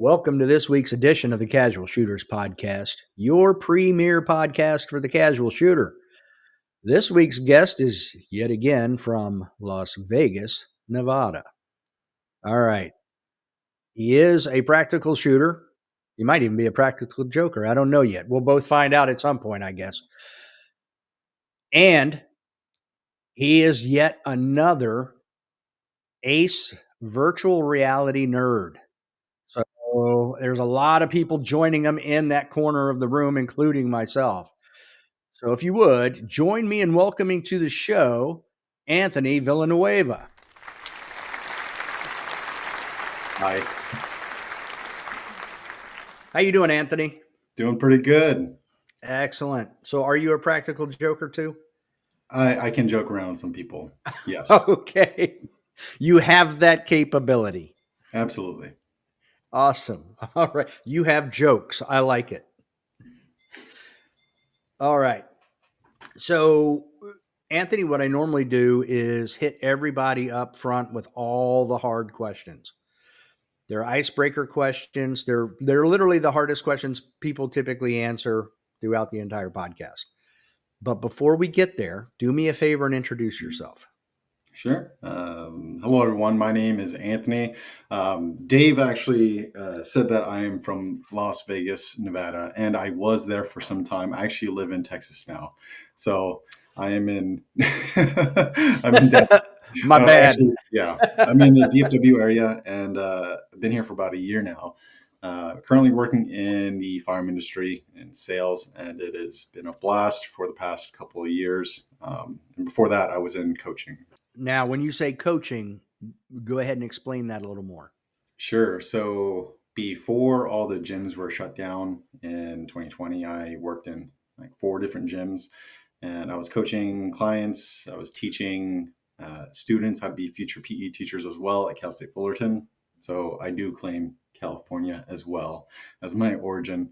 Welcome to this week's edition of the Casual Shooters Podcast, your premier podcast for the casual shooter. This week's guest is yet again from Las Vegas, Nevada. All right. He is a practical shooter. He might even be a practical joker. I don't know yet. We'll both find out at some point, I guess. And he is yet another ace virtual reality nerd. So there's a lot of people joining him in that corner of the room, including myself. So if you would, join me in welcoming to the show, Anthony Villanueva. Hi. How you doing, Anthony? Doing pretty good. Excellent. So are you a practical joker too? I can joke around with some people. Yes, Okay. You have that capability. absolutely. Awesome. All right. You have jokes. I like it. All right. So, Anthony, what I normally do is hit everybody up front with all the hard questions. They're icebreaker questions. They're literally the hardest questions people typically answer throughout the entire podcast. But before we get there, do me a favor and introduce yourself. Sure. Hello, everyone. My name is Anthony. Dave actually said that I am from Las Vegas, Nevada, and I was there for some time. I actually live in Texas now. So I am in, I'm in Dallas. My bad. Actually, yeah, I'm in the DFW area, and I've been here for about a year now. Currently working in the farm industry in sales, and it has been a blast for the past couple of years. And before that, I was in coaching. Now, when you say coaching, go ahead and explain that a little more. Sure. So before all the gyms were shut down in 2020, I worked in like four different gyms, and I was coaching clients. I was teaching students how to be future PE teachers as well at Cal State Fullerton. So I do claim California as well as my origin.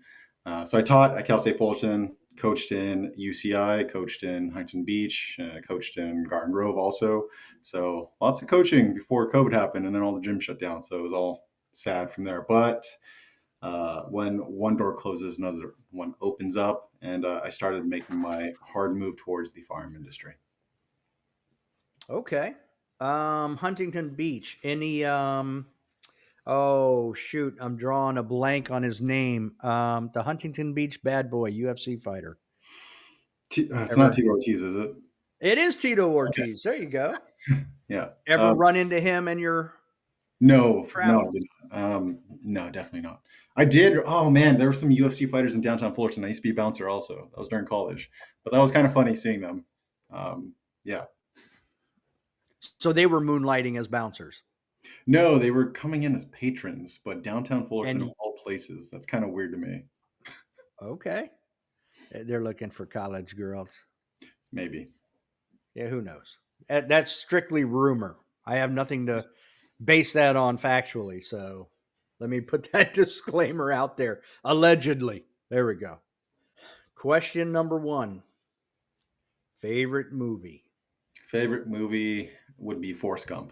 So I taught at Cal State Fullerton, coached in UCI, coached in Huntington Beach, coached in Garden Grove also. So lots of coaching before COVID happened, and then all the gyms shut down. So it was all sad from there. But when one door closes, another one opens up, and I started making my hard move towards the farm industry. Okay. Huntington Beach. Any oh shoot, I'm drawing a blank on his name. The Huntington Beach bad boy, UFC fighter. It's not Ever Tito Ortiz, is it? It is Tito Okay. Ortiz. There you go. Yeah. Ever run into him in your No, no, I travels? did not. No, definitely not. I did. Oh man, there were some UFC fighters in downtown Fullerton. I used to be a bouncer also. That was during college, but that was kind of funny seeing them. Yeah. So they were moonlighting as bouncers. No, they were coming in as patrons, but downtown Fullerton of And all places. That's kind of weird to me. okay. They're looking for college girls. Maybe. Yeah, who knows? That's strictly rumor. I have nothing to base that on factually. So let me put that disclaimer out there. Allegedly. There we go. Question number one. Favorite movie? Favorite movie would be Forrest Gump.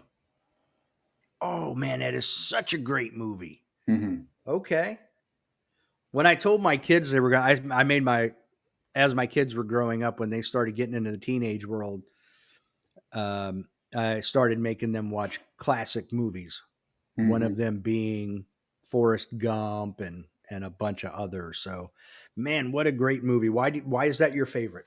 Oh man, that is such a great movie. Hmm. Okay. When I told my kids they were going, I made as my kids were growing up, when they started getting into the teenage world, I started making them watch classic movies. One Hmm. of them being Forrest Gump and a bunch of others. So, man, what a great movie! Why is that your favorite?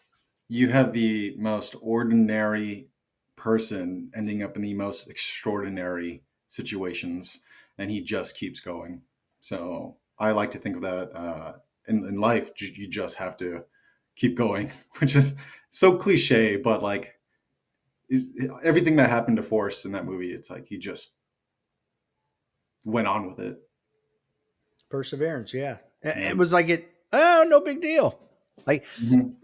You have the most ordinary person ending up in the most extraordinary situations, and he just keeps going. So I like to think of that in life. You just have to keep going, which is so cliche, but like everything that happened to Forrest in that movie, it's like he just went on with it. Perseverance. Yeah, Yeah. it was like it. Oh, no big deal. Like Mhm.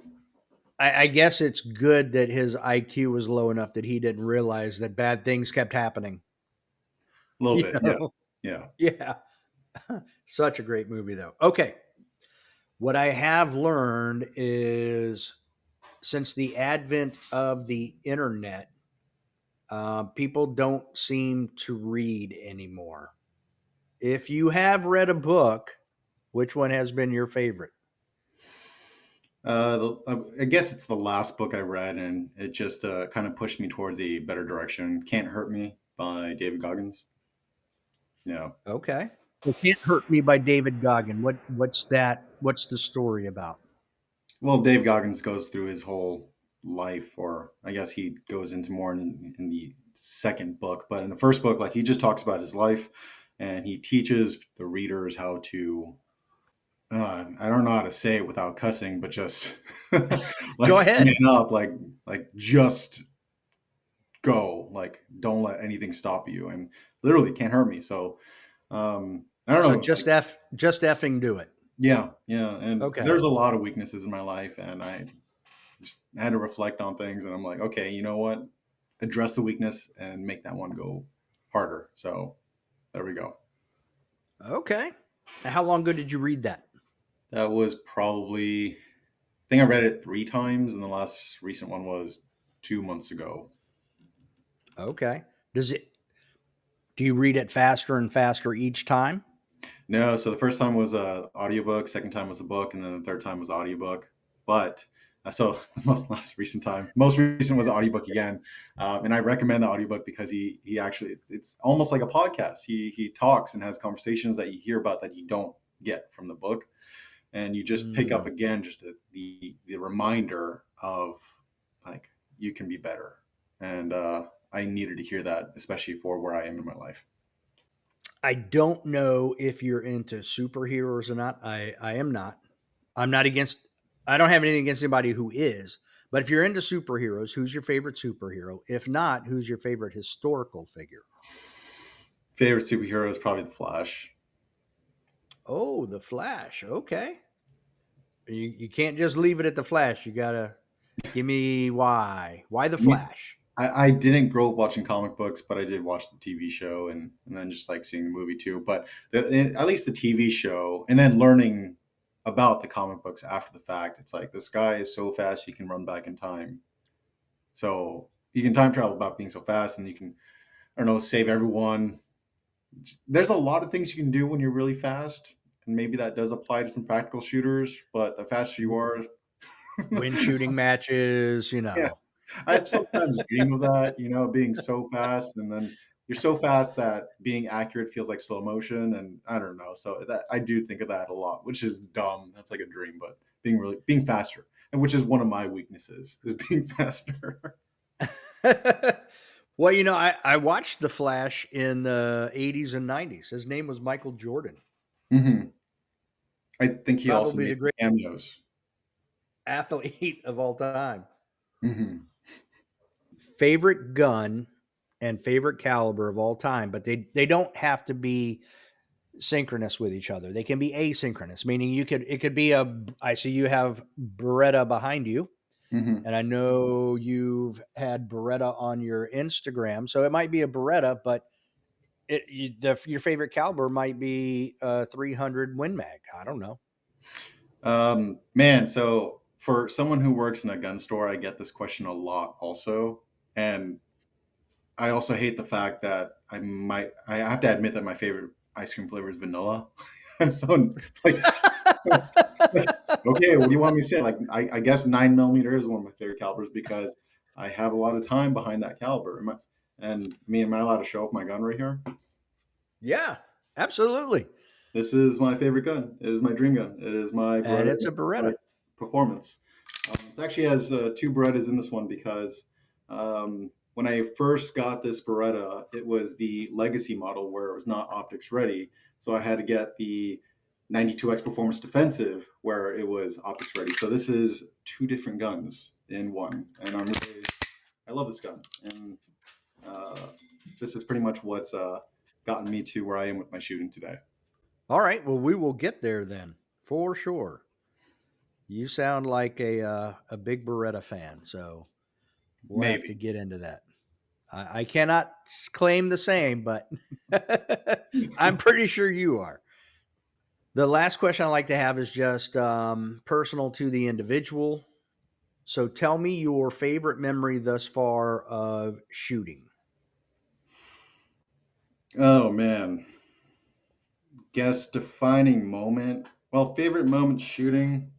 I guess it's good that his IQ was low enough that he didn't realize that bad things kept happening. A little You bit, yeah, know? yeah. Yeah. Such a great movie, though. Okay. What I have learned is since the advent of the internet, people don't seem to read anymore. If you have read a book, which one has been your favorite? I guess it's the last book I read, and it just kind of pushed me towards a better direction. Can't Hurt Me by David Goggins. Yeah. Okay. It Can't Hurt Me by David Goggin. What's that? What's the story about? Well, Dave Goggins goes through his whole life, or I guess he goes into more in the second book. But in the first book, like he just talks about his life, and he teaches the readers how to. I don't know how to say it without cussing, but just Go like ahead. man up, like just go, like don't let anything stop you, and literally can't hurt me. So I don't So know, like just effing do it. yeah, yeah, and Okay. there's a lot of weaknesses in my life, and I just had to reflect on things, and I'm like, okay, you know what? Address the weakness and make that one go harder. So there we go. Okay. Now, how long ago did you read that? That was probably, I think I read it 3 times, and the last recent one was 2 months ago. Okay. Does it do you read it faster and faster each time? No, so the first time was a audiobook, second time was the book, and then the third time was the audiobook. But so the most recent was the audiobook again, and I recommend the audiobook because he actually it's almost like a podcast. He talks and has conversations that you hear about that you don't get from the book, and you just pick up Mm, again just the reminder of like you can be better, and I needed to hear that, especially for where I am in my life. I don't know if you're into superheroes or not. I am not. I'm not against. I don't have anything against anybody who is. But if you're into superheroes, who's your favorite superhero? If not, who's your favorite historical figure? Favorite superhero is probably the Flash. Oh, the Flash. Okay. You can't just leave it at the Flash. You gotta give me why. Why the I mean, Flash? I didn't grow up watching comic books, but I did watch the TV show and then just like seeing the movie too. But at least the TV show, and then learning about the comic books after the fact, it's like this guy is so fast he can run back in time. So you can time travel about being so fast, and you can I don't know save everyone. There's a lot of things you can do when you're really fast, and maybe that does apply to some practical shooters. But the faster you are, Win shooting matches, you yeah, know. I sometimes dream of that, being so fast, and then you're so fast that being accurate feels like slow motion, and I don't know. So that I do think of that a lot, which is dumb. That's like a dream, but being faster, and which is one of my weaknesses, is being faster. Well, I watched The Flash in the 80s and 90s. His name was Michael Jordan, hmm I think he also probably the made some great cameos. athlete of all time. hmm Favorite gun and favorite caliber of all time, but they don't have to be synchronous with each other. They can be asynchronous, meaning it could be a I see you have Beretta behind you, hmm and I know you've had Beretta on your Instagram, so it might be a Beretta, but your favorite caliber might be a 300 Win Mag. I don't know. Man, so for someone who works in a gun store, I get this question a lot also, and I also hate the fact that I have to admit that my favorite ice cream flavor is vanilla. I'm so like, like, okay, what do you want me to say? Like, I guess 9 millimeter is one of my favorite calibers because I have a lot of time behind that caliber. Am I allowed to show off my gun right here? Yeah, absolutely. This is my favorite gun. It is my dream gun. It is my And Beretta it's a Beretta. X Performance. It actually has two Berettas in this one because when I first got this Beretta, it was the Legacy model where it was not optics ready. So I had to get the 92X Performance Defensive where it was optics ready. So this is two different guns in one, and I love this gun, and uh, this is pretty much what's gotten me to where I am with my shooting today. All right, well we will get there then for sure. You sound like a big Beretta fan, so we'll have to Maybe. get into that. I cannot claim the same, but I'm pretty sure you are. The last question I like to have is just personal to the individual. So tell me your favorite memory thus far of shooting. Oh man. guess defining moment. Well, favorite moment shooting.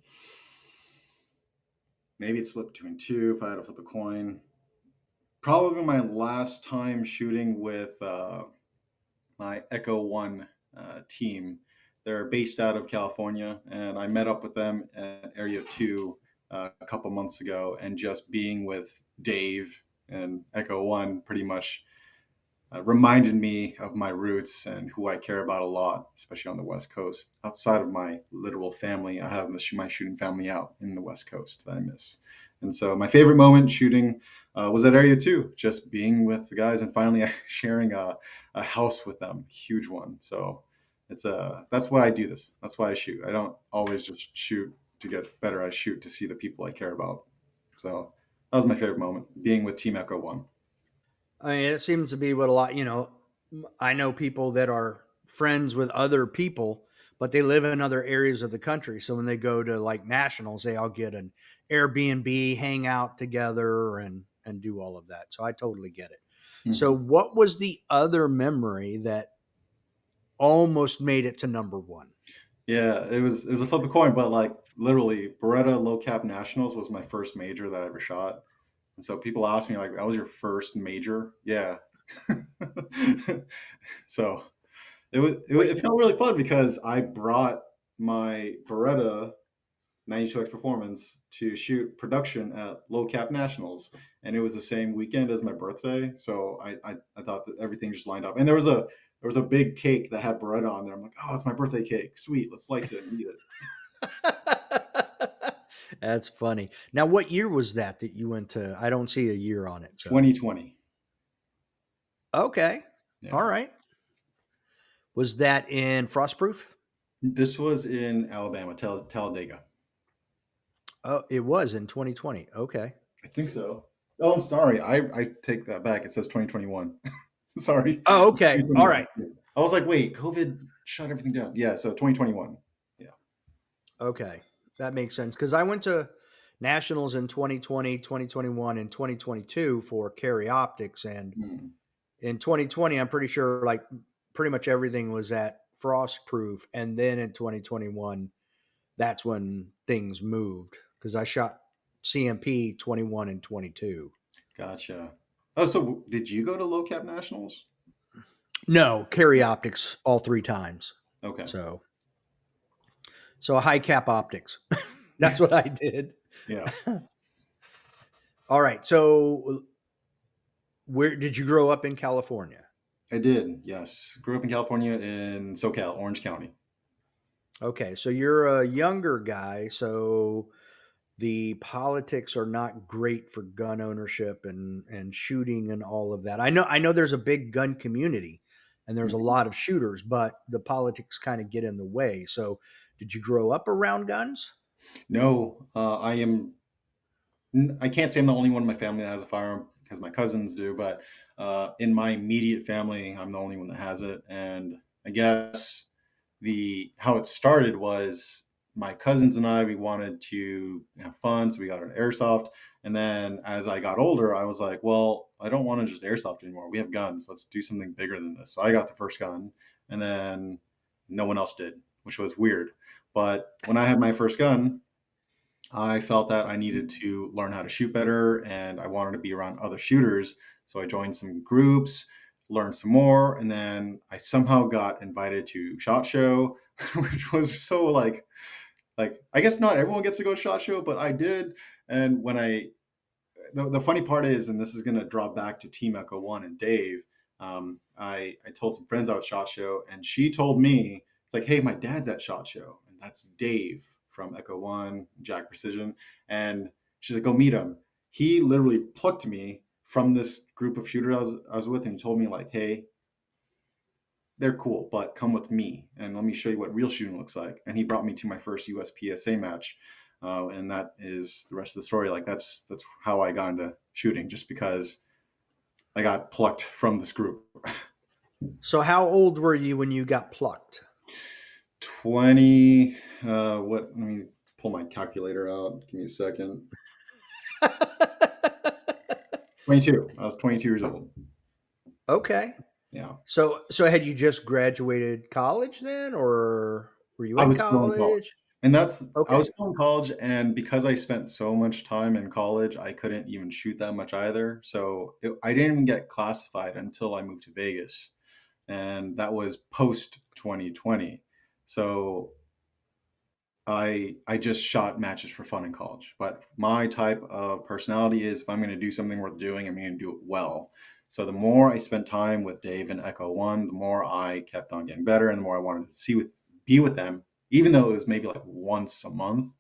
Maybe it's split between two if I had to flip a coin. Probably my last time shooting with my Echo One team. They're based out of California, and I met up with them at Area 2 a couple months ago. And just being with Dave and Echo One pretty much reminded me of my roots and who I care about a lot, especially on the West Coast. Outside of my literal family, I have my shooting family out in the West Coast that I miss. And so my favorite moment shooting was at Area 2, just being with the guys and finally sharing a house with them, huge one. So that's why I do this. That's why I shoot. I don't always just shoot to get better. I shoot to see the people I care about. So that was my favorite moment, being with Team Echo One. I mean, it seems to be what a lot, I know people that are friends with other people, but they live in other areas of the country. So when they go to like nationals, they all get an Airbnb, hang out together and do all of that. So I totally get it. So Mhm. what was the other memory that almost made it to number one? Yeah, it was a flip a coin, but like literally, Beretta low cap nationals was my first major that I ever shot, and so people ask me like, "That was your first major?" Yeah. So it Wait, felt really fun because I brought my Beretta 92X Performance to shoot production at low cap nationals, and it was the same weekend as my birthday. So I thought that everything just lined up, and there was a big cake that had Beretta on there. I'm like, oh, it's my birthday cake. Sweet, let's slice it and eat it. that's funny. Now, what year was that you went to? I don't see a year on it. So, 2020. okay. All Yeah. right. Was that in Frostproof? This was in Alabama, Talladega. Oh, it was in 2020. Okay. I think so. Oh, I'm sorry. I take that back. It says 2021. Sorry. Oh, okay. All 2021. right. I was like, wait, COVID shut everything down. Yeah, so 2021. Yeah. Okay. That makes sense. Because I went to nationals in 2020, 2021, and 2022 for Carry Optics. And Hmm. in 2020, I'm pretty sure like pretty much everything was at Frostproof. And then in 2021, that's when things moved because I shot CMP 21 and 22. Gotcha. Oh, so did you go to low cap nationals? No, Carry No. Optics all three times. Okay. So, so a high cap optics. That's what I did. Yeah, All right. So, where did you grow up in California? I did. Yes. Grew up in California in SoCal, Orange County. Okay. So, you're a younger guy. So, the politics are not great for gun ownership and shooting and all of that. I know there's a big gun community and there's a Mhm. lot of shooters, but the politics kind of get in the way. So, did you grow up around guns? No, I can't say I'm the only one in my family that has a firearm because my cousins do, but in my immediate family, I'm the only one that has it. And I guess the how it started was my cousins and I we wanted to have fun, so we got an airsoft. And then as I got older, I was like, well, I don't want to just airsoft anymore. We have guns. Let's do something bigger than this. So I got the first gun, and then no one else did, which was weird. But when I had my first gun, I felt that I needed to learn how to shoot better and I wanted to be around other shooters. So I joined some groups, learned some more, and then I somehow got invited to SHOT Show, which was so like I guess not everyone gets to go to SHOT Show, but I did. And when the funny part is, and this is going to draw back to Team Echo One and Dave. I told some friends I was Shot Show, and she told me it's like, hey, my dad's at Shot Show, and that's Dave from Echo One, Jack Precision, and she's like, go meet him. He literally plucked me from this group of shooters I was with, and he told me like, hey, they're cool, but come with me and let me show you what real shooting looks like. And he brought me to my first USPSA match, and that is the rest of the story. Like that's how I got into shooting, just because I got plucked from this group. So, how old were you when you got plucked? 20. What? Let me pull my calculator out. Give me a second. 22. I was 22 years old. Okay. Yeah. So had you just graduated college then, or were you I in was still in college. college? And I was Okay. still in college, and because I spent so much time in college, I couldn't even shoot that much either. So I didn't even get classified until I moved to Vegas, and that was post 2020. So I just shot matches for fun in college. But my type of personality is if I'm going to do something worth doing, I'm going to do it well. So the more I spent time with Dave and Echo One, the more I kept on getting better, and the more I wanted to be with them, even though it was maybe like once a month.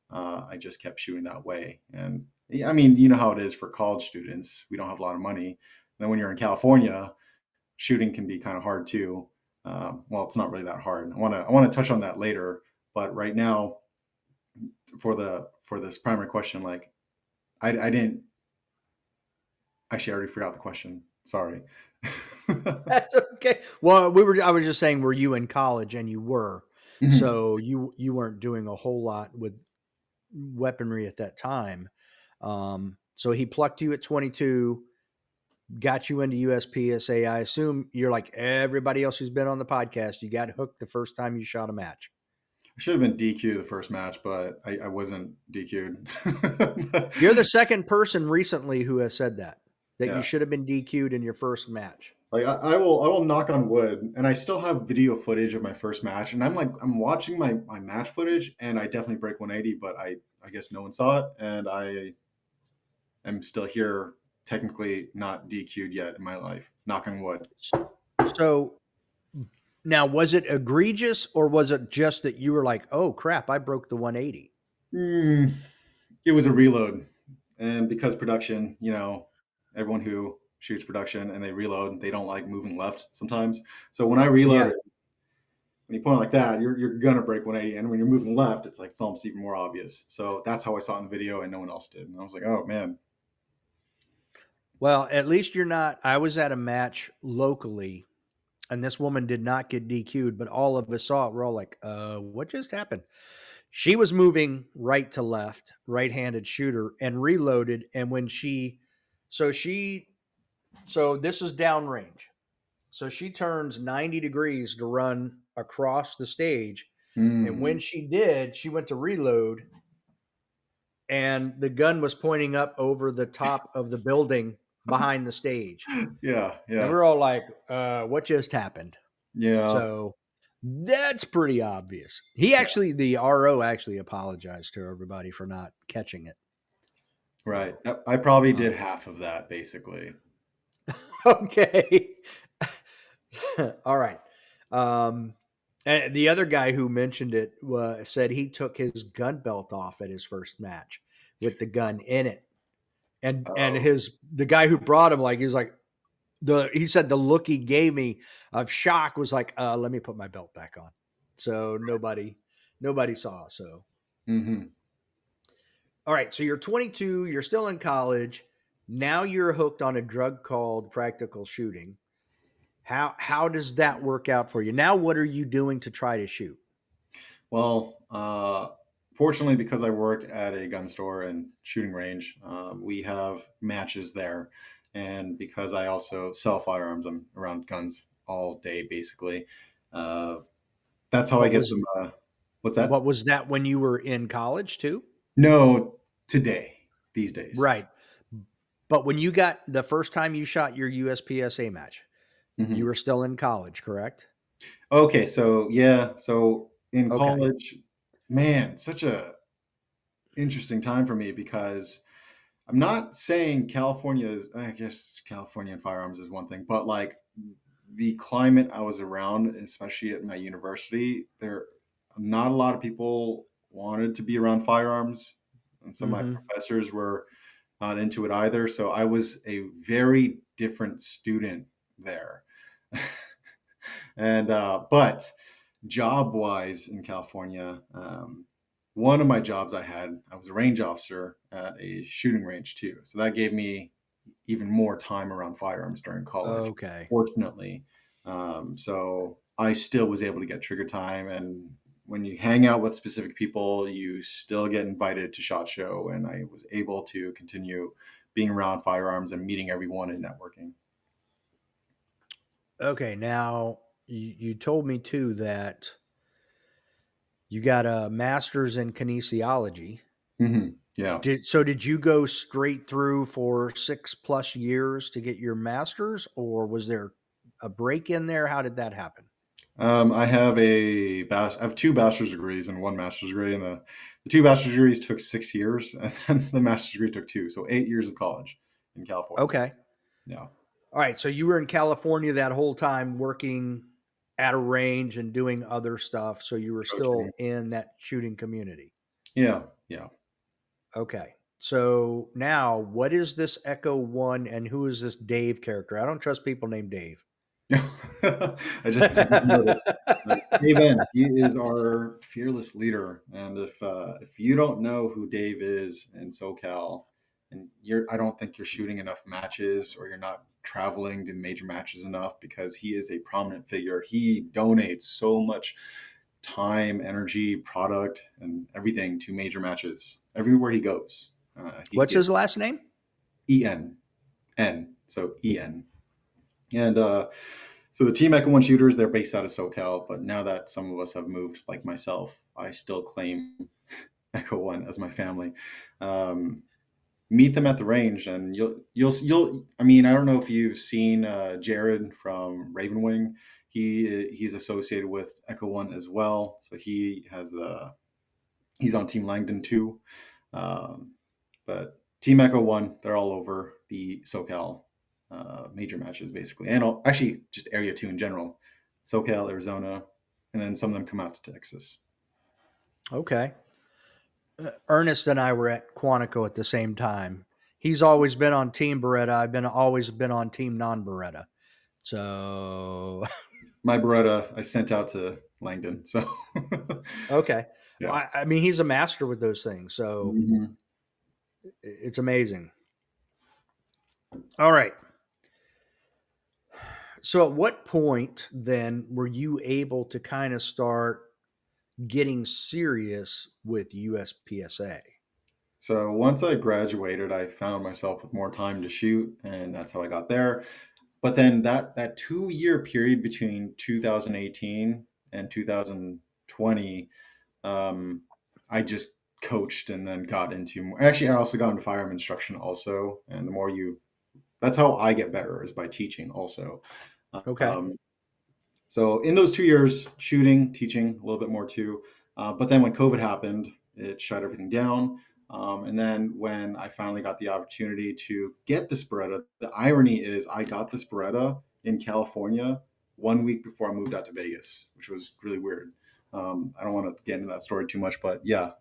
I just kept shooting that way. And yeah, I mean, you know how it is for college students. We don't have a lot of money. And then when you're in California, shooting can be kind of hard too. Well, it's not really that hard. I want to touch on that later, but right now, for this primary question, like I didn't actually, I already forgot the question. Sorry. That's okay. Well, I was just saying, were you in college? And you were. Mhm. So you weren't doing a whole lot with weaponry at that time. So he plucked you at 22, got you into USPSA. I assume you're like everybody else who's been on the podcast. You got hooked the first time you shot a match. I should have been DQ the first match, but I wasn't DQ'd. You're the second person recently who has said that you Yeah. should have been DQ'd in your first match. Like I will knock on wood, and I still have video footage of my first match, and I'm watching my match footage, and I definitely break 180, but I guess no one saw it, and I am still here, technically not DQ'd yet in my life. Knock on wood. So now, was it egregious or was it just that you were like, oh crap, I broke the 180? Mm, it was a reload, and because production, everyone who shoots production and they reload, they don't like moving left sometimes. So when I Yeah. reloaded, when you point it like that, you're gonna break 180, and when you're moving left, it's almost even more obvious. So that's how I saw it in the video, and no one else did. And I was like, oh man. Well, at least you're not. I was at a match locally and this woman did not get DQ'd, but all of us saw it. We're all like, what just happened? She was moving right to left, right handed shooter, and reloaded. And when so she, so this is downrange. So she turns 90 degrees to run across the stage. And when Mm. she did, she went to reload and the gun was pointing up over the top of the building behind the stage. Yeah, And yeah, we're all like, what just happened? yeah, So that's pretty obvious. The RO actually apologized to everybody for not catching it. right. I probably did Um, half of that basically. okay. All right. Um, and the other guy who mentioned it said he took his gun belt off at his first match with the gun in it. And Oh. the guy who brought him, like, he was like, he said the look he gave me of shock was like, let me put my belt back on. So nobody saw. So Hmm. all right, so you're 22, you're still in college. Now you're hooked on a drug called practical shooting. How does that work out for you? Now what are you doing to try to shoot? Well, fortunately, because I work at a gun store and shooting range, we have matches there. And because I also sell firearms, I'm around guns all day, basically. Uh, that's how I What get was some. What's what that? was that when you were in college too? No, today, these days. Right. But when you got the first time you shot your USPSA match, you Hmm. were still in college, correct? Okay, so yeah, so in Okay. college, man, such a interesting time for me because I'm not saying California is, I guess California and firearms is one thing, but like the climate I was around, especially at my university, there not a lot of people wanted to be around firearms, and some of my Mhm. professors were not into it either. So I was a very different student there. And but job wise in California, one of my jobs I was a range officer at a shooting range too. So that gave me even more time around firearms during college, Okay. fortunately. So I still was able to get trigger time. And when you hang out with specific people, you still get invited to SHOT Show. And I was able to continue being around firearms and meeting everyone and networking. Okay, now you told me too that you got a master's in kinesiology. Yeah. Did you go straight through for 6 plus years to get your master's, or was there a break in there? How did that happen? I have two bachelor's degrees and one master's degree, and the two bachelor's degrees took 6 years, and then the master's degree took two, so 8 years of college in California. Okay. Yeah. All right. So you were in California that whole time working at a range and doing other stuff. So you were Coaching. still in that shooting community. Yeah. Yeah. Okay. So now, what is this Echo One, and who is this Dave character? I don't trust people named Dave. I just noticed. Dave N. He is our fearless leader, and if you don't know who Dave is in SoCal, and I don't think you're shooting enough matches, or you're not traveling to major matches enough, because he is a prominent figure. He donates so much time, energy, product, and everything to major matches everywhere he goes. He What's gives his last name? EN, so EN. And so the Team Echo One shooters, they're based out of SoCal, but now that some of us have moved, like myself, I still claim Echo One as my family. Um, Meet them at the range, and you'll. I mean, I don't know if you've seen Jared from Raven Wing. He's associated with Echo One as well, so he's on Team Langdon too. Um, but Team Echo One, they're all over the SoCal major matches basically, and actually just Area Two in general, SoCal, Arizona, and then some of them come out to Texas. Okay. Ernest and I were at Quantico at the same time. He's always been on Team Beretta. I've been always been on Team Non Beretta. So My Beretta I sent out to Langdon, so okay. Well, yeah. I mean, he's a master with those things. So Mhm. it's amazing. All right. So at what point then were you able to kind of start getting serious with USPSA? So once I graduated, I found myself with more time to shoot, and that's how I got there. But then that 2 year period between 2018 and 2020, um, I just coached and then got into more. Actually, I also got into firearm instruction also, and the more you, that's how I get better, is by teaching also. Okay. Um, so in those 2 years, shooting, teaching a little bit more too. But then when COVID happened, it shut everything down. And then when I finally got the opportunity to get this Beretta, the irony is I got this Beretta in California 1 week before I moved out to Vegas, which was really weird. I don't want to get into that story too much, but yeah,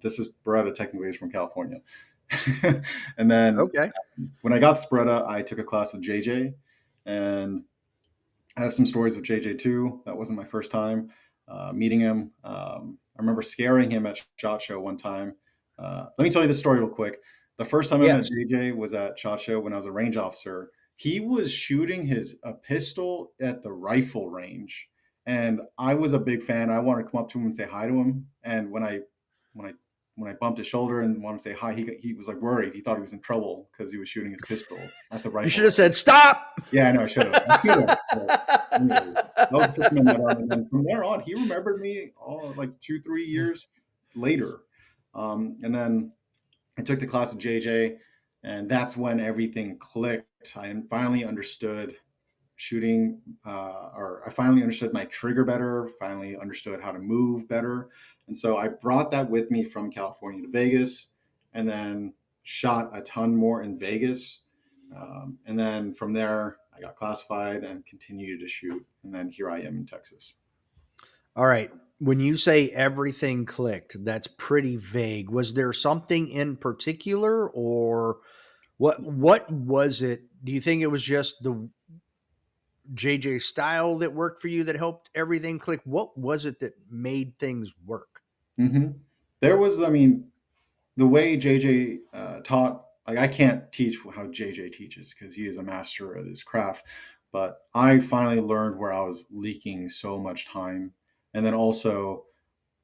this is Beretta technically is from California. And then Okay. when I got this Beretta, I took a class with JJ, and I have some stories with JJ too. That wasn't my first time meeting him. I remember scaring him at SHOT Show one time. Let me tell you this story real quick. The first time I met Yes. JJ was at SHOT Show when I was a range officer. He was shooting a pistol at the rifle range, and I was a big fan. I wanted to come up to him and say hi to him. And when I when I bumped his shoulder and wanted to say hi, he was like worried. He thought he was in trouble because he was shooting his pistol at the You rifle should have range. said stop. Yeah, I know I should have. I should have. But anyways, that was the first time I met him, and then from there on, he remembered me all like 2, 3 years later. And then I took the class with JJ, and that's when everything clicked. I finally understood shooting, or I finally understood my trigger better. Finally understood how to move better, and so I brought that with me from California to Vegas, and then shot a ton more in Vegas. And then from there, I got classified and continued to shoot. And then here I am in Texas. All right. When you say everything clicked, that's pretty vague. Was there something in particular, or what was it? Do you think it was just the JJ style that worked for you that helped everything click? What was it that made things work? hmm There was, I mean, the way JJ taught, like I can't teach how JJ teaches because he is a master at his craft. But I finally learned where I was leaking so much time, and then also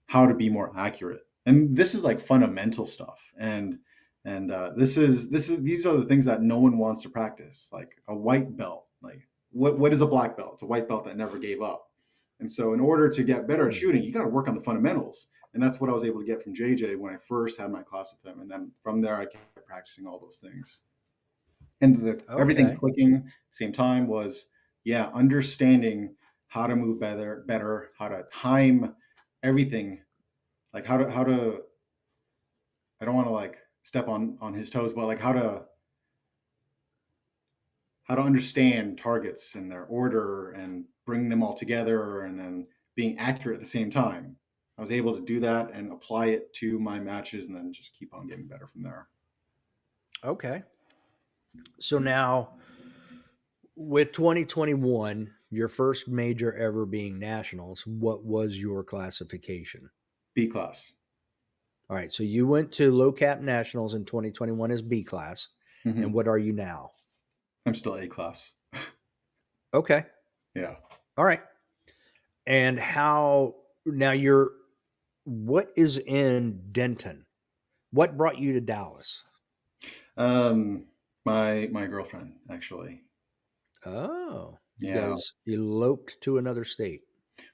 how to be more accurate. And this is like fundamental stuff. And these are the things that no one wants to practice, like a white belt. Like what is a black belt? It's a white belt that never gave up. And so, in order to get better at Hmm. shooting, you got to work on the fundamentals. And that's what I was able to get from JJ when I first had my class with him. And then from there, I kept practicing all those things. And everything Okay. clicking at the same time was, yeah, understanding how to move better, how to time everything, like how to. I don't want to like step on his toes, but like how to understand targets and their order and bring them all together and then being accurate at the same time. I was able to do that and apply it to my matches and then just keep on getting better from there. Okay. So now with 2021, your first major ever being nationals, what was your classification? B class. All right. So you went to low cap nationals in 2021 as B class. And Hmm. what are you now? I'm still A class. Okay. Yeah. All right. And how now you're what is in Denton? What brought you to Dallas? Um, my girlfriend actually. Oh, you Yeah. guys eloped to another state.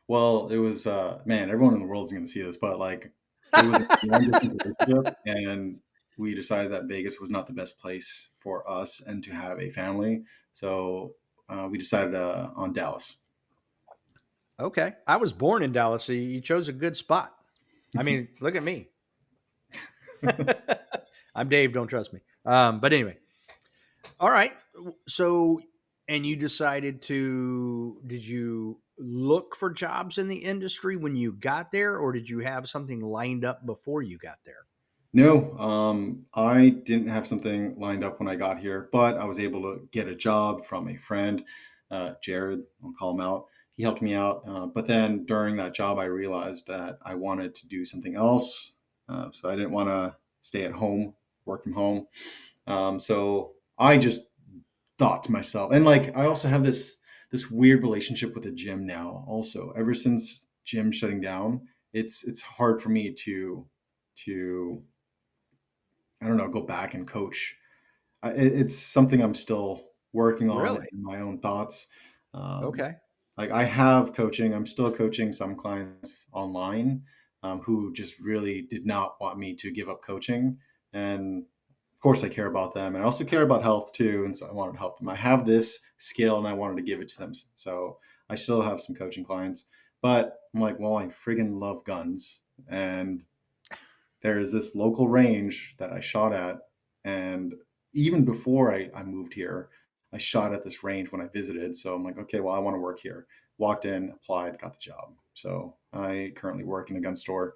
Well, it was man, everyone in the world is going to see this, but like it was a long distance relationship, and we decided that Vegas was not the best place for us and to have a family. So we decided on Dallas. Okay. I was born in Dallas, so you chose a good spot. I mean, look at me. I'm Dave, don't trust me. But anyway, all right. So, and you decided to, did you look for jobs in the industry when you got there, or did you have something lined up before you got there? No, I didn't have something lined up when I got here, but I was able to get a job from a friend, Jared. I'll call him out. He helped me out. But then during that job, I realized that I wanted to do something else. So I didn't want to stay at home, work from home. So I just thought to myself, and like I also have this weird relationship with the gym now. Also, ever since gym shutting down, it's hard for me to I don't know, go back and coach. It's something I'm still working on Really? in my own thoughts. Um, Okay. like I have coaching, I'm still coaching some clients online who just really did not want me to give up coaching. And of course, I care about them, and I also care about health too. And so I wanted to help them. I have this skill, and I wanted to give it to them. So I still have some coaching clients, but I'm like, well, I friggin' love guns, and there's this local range that I shot at. And even before I moved here, I shot at this range when I visited. So I'm like, okay, well, I want to work here. Walked in, applied, got the job. So I currently work in a gun store.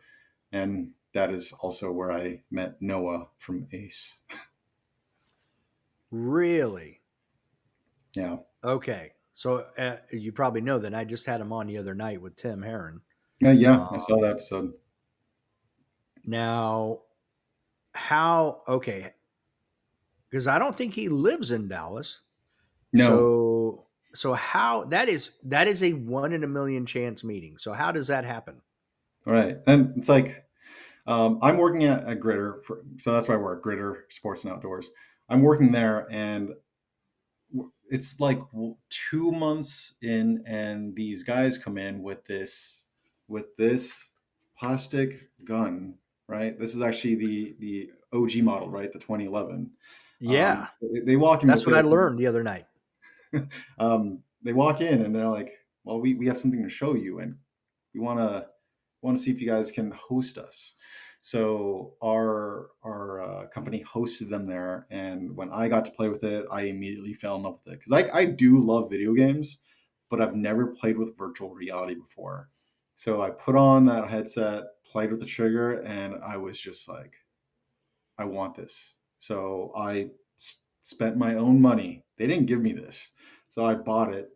And that is also where I met Noah from Ace. Really? Yeah. Okay. So you probably know that I just had him on the other night with Tim Herron. Yeah, yeah, I Uh, saw that episode. now, how, okay, because I don't think he lives in Dallas. No, So how that is a one in a million chance meeting. So how does that happen? all right. And it's like, I'm working at a Gritter, so that's why I work, Gritter Sports and Outdoors. I'm working there, and it's like 2 months in, and these guys come in with this plastic gun. Right, this is actually the OG model, right, the 2011. Yeah, They walk in that's with what I it. learned the other night. They walk in and they're like, well, we have something to show you, and we want to see if you guys can host us. So our company hosted them there, and when I got to play with it, I immediately fell in love with it because I do love video games, but I've never played with virtual reality before. So I put on that headset, played with the trigger, and I was just like, I want this. So I spent my own money. They didn't give me this, so I bought it,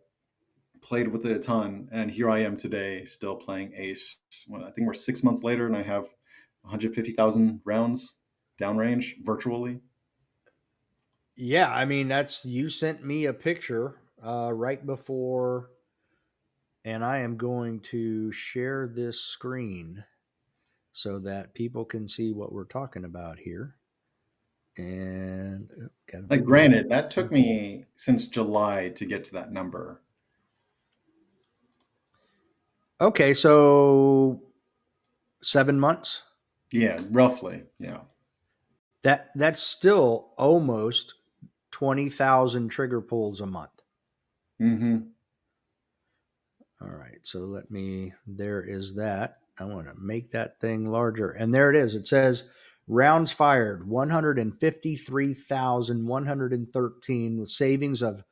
played with it a ton, and here I am today, still playing Ace. I think we're 6 months later, and I have 150,000 rounds downrange virtually. Yeah, I mean that's you sent me a picture right before, and I am going to share this screen so that people can see what we're talking about here. And got a Like, video. granted, that took me since July to get to that number. Okay, so 7 months. Yeah, roughly. Yeah. That's still almost 20,000 trigger pulls a month. Mm-hmm. All right, so there is that. I want to make that thing larger. And there it is. It says rounds fired 153,113 with savings of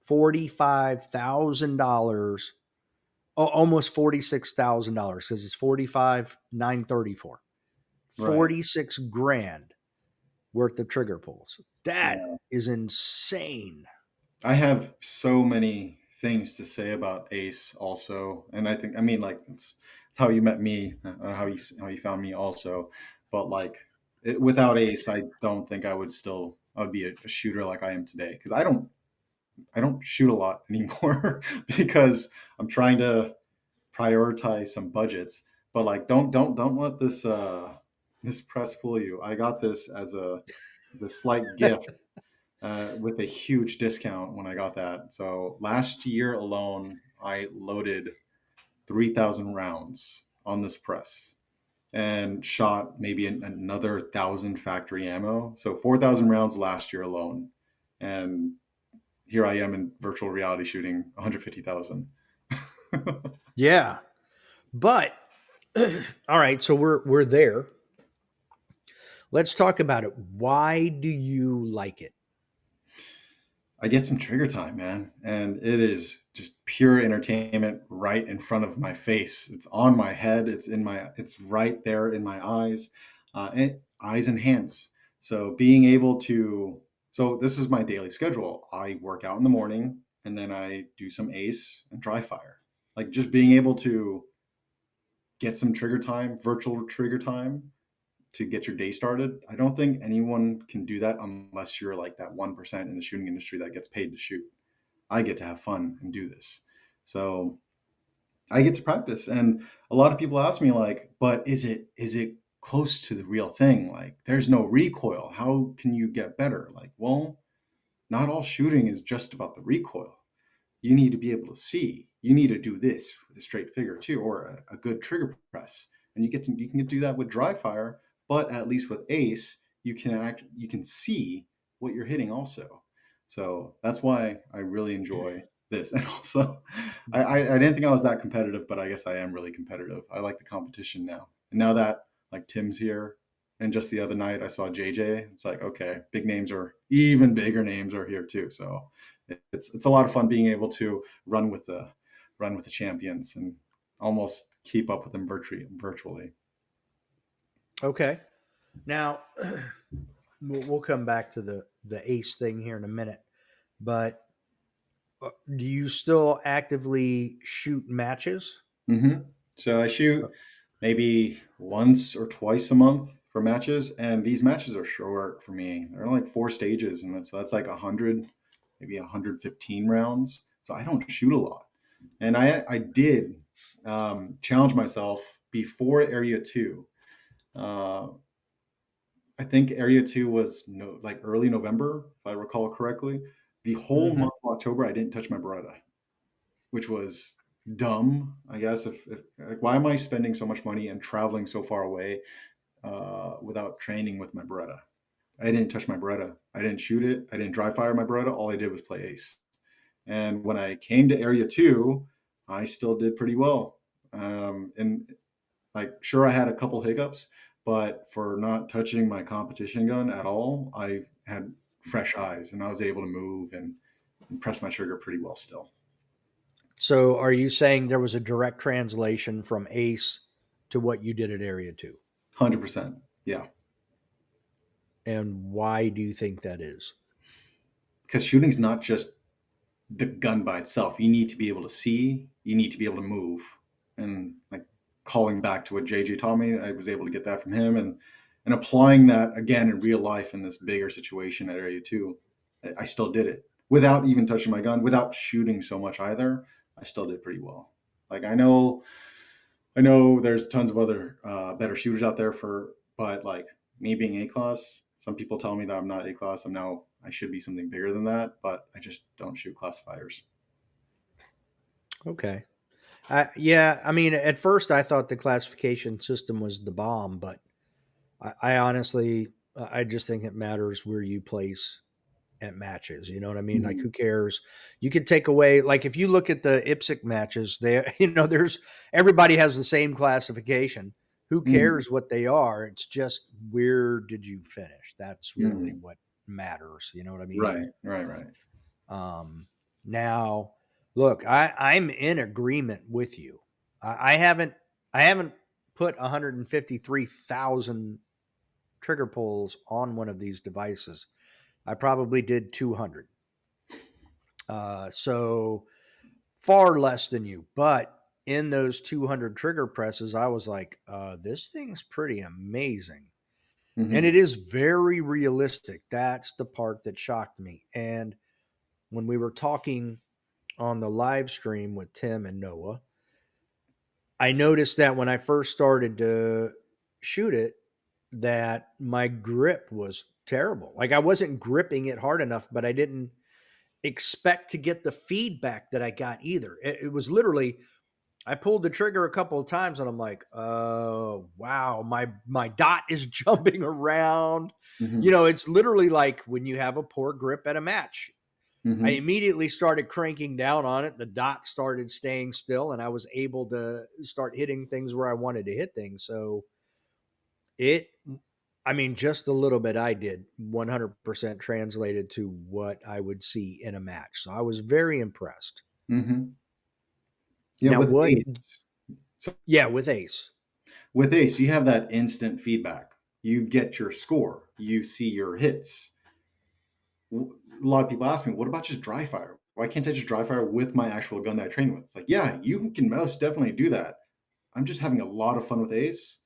$45,000. Oh, almost $46,000 because it's 45,934. Right. 46 grand worth of trigger pulls. That Yeah. is insane. I have so many things to say about Ace also, and I mean, like, it's how you met me, how you found me also, but like, without Ace, I don't think I would be a shooter like I am today, because I don't shoot a lot anymore because I'm trying to prioritize some budgets. But like, don't let this press fool you. I got this as a slight gift with a huge discount when I got that. So last year alone, I loaded 3,000 rounds on this press and shot maybe another 1,000 factory ammo. So 4,000 rounds last year alone. And here I am in virtual reality shooting 150,000. Yeah. But all right, so we're there. Let's talk about it. Why do you like it? I get some trigger time, man, and it is just pure entertainment right in front of my face. It's on my head. It's right there in my eyes, eyes and hands. So being able to, so this is my daily schedule. I work out in the morning, and then I do some ace and dry fire. Like, just being able to get some trigger time, virtual trigger time, to get your day started. I don't think anyone can do that unless you're like that 1% in the shooting industry that gets paid to shoot. I get to have fun and do this. So I get to practice. And a lot of people ask me, like, but is it close to the real thing? Like, there's no recoil. How can you get better? Like, well, not all shooting is just about the recoil. You need to be able to see. You need to do this with a straight figure too, or a good trigger press. And you can do that with dry fire, but at least with ace, you can see what you're hitting also. So that's why I really enjoy this. And also, I didn't think I was that competitive, but I guess I am really competitive. I like the competition now. And now that, like, Tim's here, and just the other night I saw JJ, it's like, okay, big names are even bigger names are here too. So it's a lot of fun being able to run with the champions and almost keep up with them virtually. Okay. Now we'll come back to the ace thing here in a minute. But do you still actively shoot matches? Hmm. So I shoot maybe once or twice a month for matches, and these matches are short for me. They're like 4 stages, and so that's like 100, maybe 115 rounds. So I don't shoot a lot, and I did challenge myself before Area Two. Uh, I think Area Two was like early November, if I recall correctly. The whole Mm-hmm. month of October, I didn't touch my Beretta, which was dumb, I guess. If like, why am I spending so much money and traveling so far away without training with my Beretta? I didn't touch my Beretta. I didn't shoot it. I didn't dry fire my Beretta. All I did was play Ace. And when I came to Area Two, I still did pretty well. And like, sure, I had a couple hiccups, but for not touching my competition gun at all, I had fresh eyes and I was able to move and press my trigger pretty well still. So are you saying there was a direct translation from ace to what you did at area 2? 100%. Yeah. And why do you think that is? Because shooting's not just the gun by itself. You need to be able to see, you need to be able to move. And like, calling back to what JJ taught me, I was able to get that from him, and applying that again in real life in this bigger situation at Area 2. I still did it without even touching my gun, without shooting so much either. I still did pretty well. Like, I know there's tons of other better shooters out there, but like, me being A class, Some people tell me that I'm not A class. I should be something bigger than that, but I just don't shoot classifiers. Okay. Yeah, I mean, at first I thought the classification system was the bomb, but I honestly, I just think it matters where you place at matches. You know what I mean? Like, Mm-hmm. who cares? You could take away, like, if you look at the IPSC matches, there, there's everybody has the same classification. Who Mm-hmm. cares what they are? It's just where did you finish? That's really Mm-hmm. what matters. You know what I mean? Right, right, right. Um, now, look, I'm in agreement with you. I haven't I haven't put 153,000 trigger pulls on one of these devices. I probably did 200. So far less than you, but in those 200 trigger presses, I was like, this thing's pretty amazing. And Mm-hmm. it is very realistic. That's the part that shocked me. And when we were talking on the live stream with Tim and Noah, I noticed that when I first started to shoot it, that my grip was terrible. Like, I wasn't gripping it hard enough, but I didn't expect to get the feedback that I got either. It was literally, I pulled the trigger a couple of times and I'm like, oh wow, my dot is jumping around. Mm-hmm. It's literally like when you have a poor grip at a match. I Mm-hmm. immediately started cranking down on it. The dot started staying still, and I was able to start hitting things where I wanted to hit things. So it, I mean, just the little bit I did 100% translated to what I would see in a match. So I was very impressed. Mm-hmm. Yeah, Now, with what, Ace. So yeah, with Ace. with Ace, you have that instant feedback. You get your score. You see your hits. A lot of people ask me, what about just dry fire? Why can't I just dry fire with my actual gun that I train with? It's like, yeah, you can most definitely do that. I'm just having a lot of fun with Ace.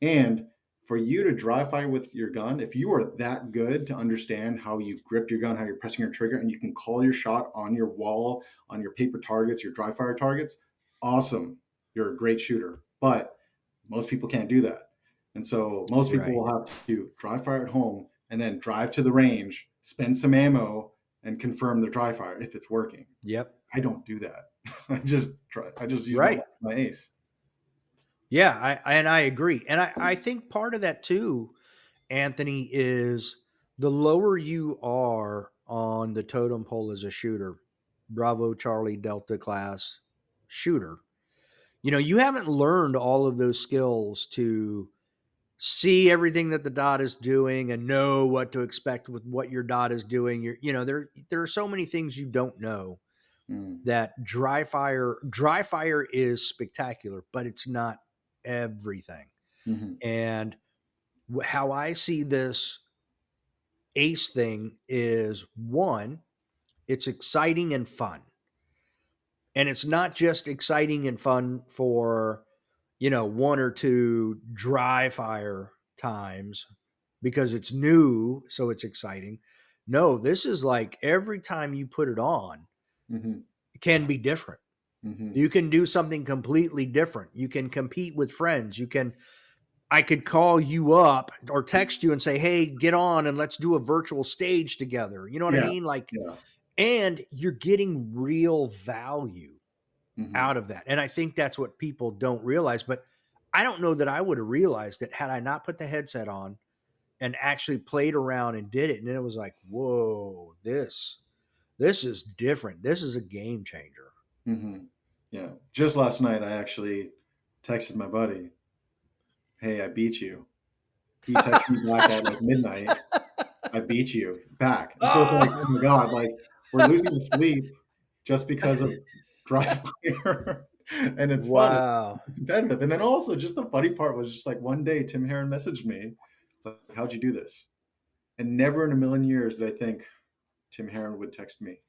And for you to dry fire with your gun, if you are that good to understand how you grip your gun, how you're pressing your trigger, and you can call your shot on your wall, on your paper targets, your dry fire targets, awesome. You're a great shooter. But most people can't do that. And so most people Right. will have to dry fire at home and then drive to the range, spend some ammo, and confirm the dry fire if it's working. Yep. I don't do that. I just use Right. my ace. Yeah. I agree. And I think part of that too, Anthony, is the lower you are on the totem pole as a shooter, Bravo, Charlie, Delta class shooter, you haven't learned all of those skills to see everything that the dot is doing and know what to expect with what your dot is doing. There are so many things you don't know. Mm, That dry fire is spectacular, but it's not everything. mhm, And how I see this Ace thing is, one, it's exciting and fun. And it's not just exciting and fun for, one or two dry fire times because it's new, so it's exciting. No, this is like every time you put it on, mhm, it can be different. mhm. You can do something completely different. You can compete with friends. I could call you up or text you and say, "Hey, get on and let's do a virtual stage together." You know what I Yeah, mean? Like, yeah. and you're getting real value Mhm, out of that. And I think that's what people don't realize. But I don't know that I would have realized it had I not put the headset on and actually played around and did it. And then it was like, whoa, this is different. This is a game changer. mhm. Yeah. Just last night, I actually texted my buddy, "Hey, I beat you." He texted me back at like midnight, "I beat you back." And so it's like, oh my god, like we're losing sleep just because of dry fire, and it's fun. Wow. It's competitive. And then also, just the funny part was just like one day, Tim Heron messaged me. It's like, "How'd you do this?" And never in a million years did I think Tim Heron would text me.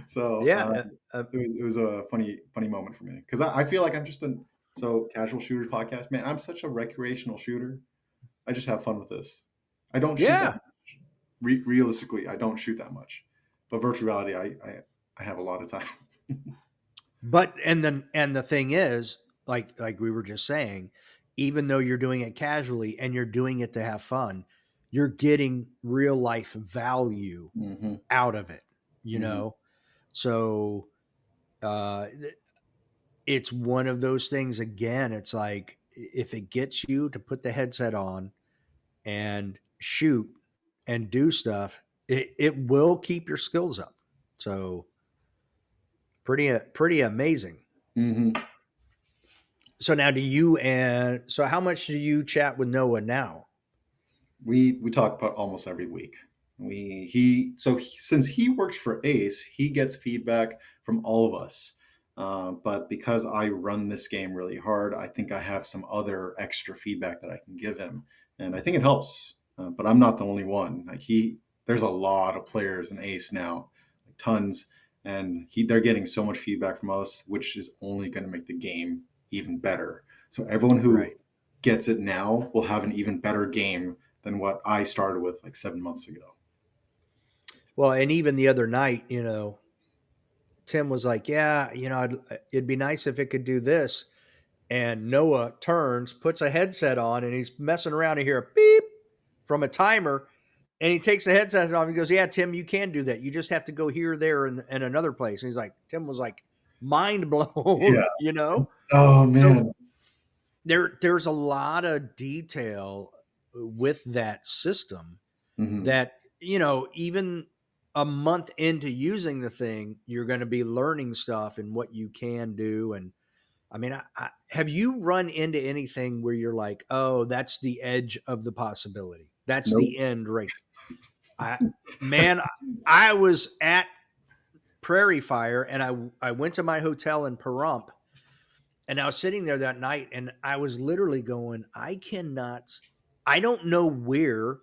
So Yeah. it was a funny moment for me because I feel like I'm just a so casual shooters podcast. Man, I'm such a recreational shooter. I just have fun with this. I don't shoot that Yeah. much. Realistically, I don't shoot that much, but virtual reality, I have a lot of time. But and the thing is, like we were just saying, even though you're doing it casually and you're doing it to have fun, you're getting real life value Hmm. out of it, you Hmm. know? So uh, it's one of those things again. It's like if it gets you to put the headset on and shoot and do stuff, it will keep your skills up. So pretty amazing. Hmm. So now so how much do you chat with Noah now? We talk about almost every week. Since he works for Ace, he gets feedback from all of us. But because I run this game really hard, I think I have some other extra feedback that I can give him, and I think it helps. But I'm not the only one. There's a lot of players in Ace now, like tons, and they're getting so much feedback from us, which is only going to make the game even better. So everyone who Right. gets it now will have an even better game than what I started with like 7 months ago. Well, and even the other night, Tim was like, "Yeah, it'd be nice if it could do this." And Noah turns, puts a headset on, and he's messing around to hear a beep from a timer. And he takes the headset off. And he goes, "Yeah, Tim, you can do that. You just have to go here, there, and another place." And he's like, Tim was like, mind Yeah. blown, Oh So man. there's a lot of detail with that system Hmm. that even a month into using the thing, you're going to be learning stuff and what you can do. And I mean, have you run into anything where you're like, oh, that's the edge of the possibility, that's Nope. the end, right? I Man, I was at Prairie Fire, and I went to my hotel in Pahrump, and I was sitting there that night, and I was literally going, I don't know where,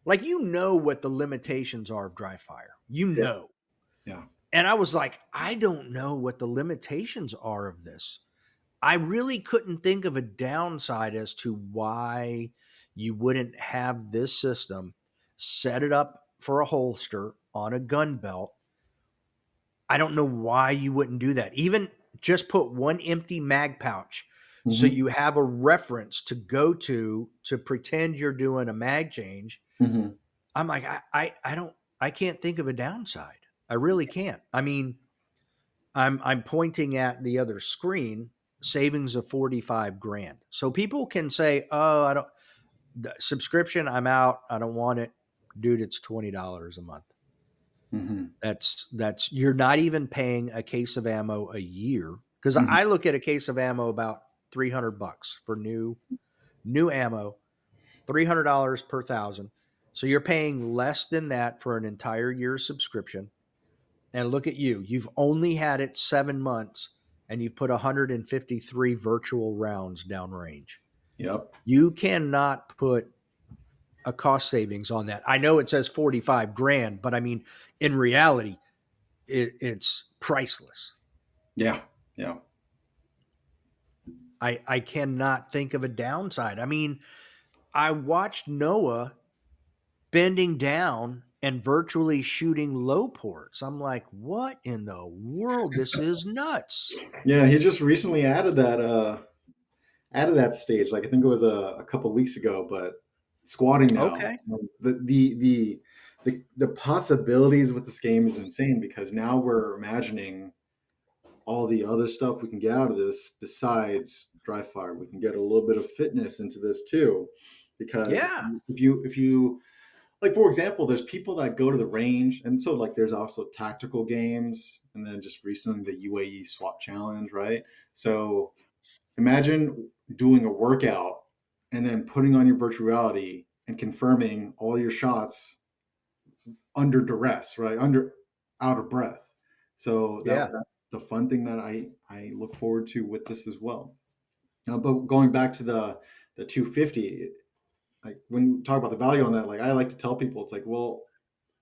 like, what the limitations are of dry fire, Yeah. Yeah. and I was like, I don't know what the limitations are of this. I really couldn't think of a downside as to why you wouldn't have this system, set it up for a holster on a gun belt. I don't know why you wouldn't do that. Even just put one empty mag pouch so Hmm. you have a reference to go to pretend you're doing a mag change. Hmm. I'm like, I can't think of a downside. I really can't. I mean, I'm pointing at the other screen, savings of 45 grand. So people can say, "Oh, I don't the subscription, I'm out. I don't want it." Dude, it's $20 a month. Hmm. That's you're not even paying a case of ammo a year, cuz Hmm. I look at a case of ammo about $300 for new ammo, $300 per thousand. So you're paying less than that for an entire year's subscription. And look at you. You've only had it 7 months and you've put 153 virtual rounds downrange. Yep. You cannot put a cost savings on that. I know it says 45 grand, but I mean, in reality, it's priceless. Yeah. Yeah. I cannot think of a downside. I mean, I watched Noah bending down and virtually shooting low ports. I'm like, what in the world? This is nuts. Yeah. He just recently added that stage. Like I think it was a couple of weeks ago, but squatting now. Okay. The possibilities with this game is insane because now we're imagining all the other stuff we can get out of this besides dry fire. We can get a little bit of fitness into this too, because Yeah. if you like, for example, there's people that go to the range, and so like there's also tactical games, and then just recently the UAE SWAT challenge, right? So imagine doing a workout and then putting on your virtual reality and confirming all your shots under duress, right? Under out of breath. So Yeah. that's the fun thing that I look forward to with this as well. But going back to the 250, like when you talk about the value on that, like I like to tell people, it's like, well,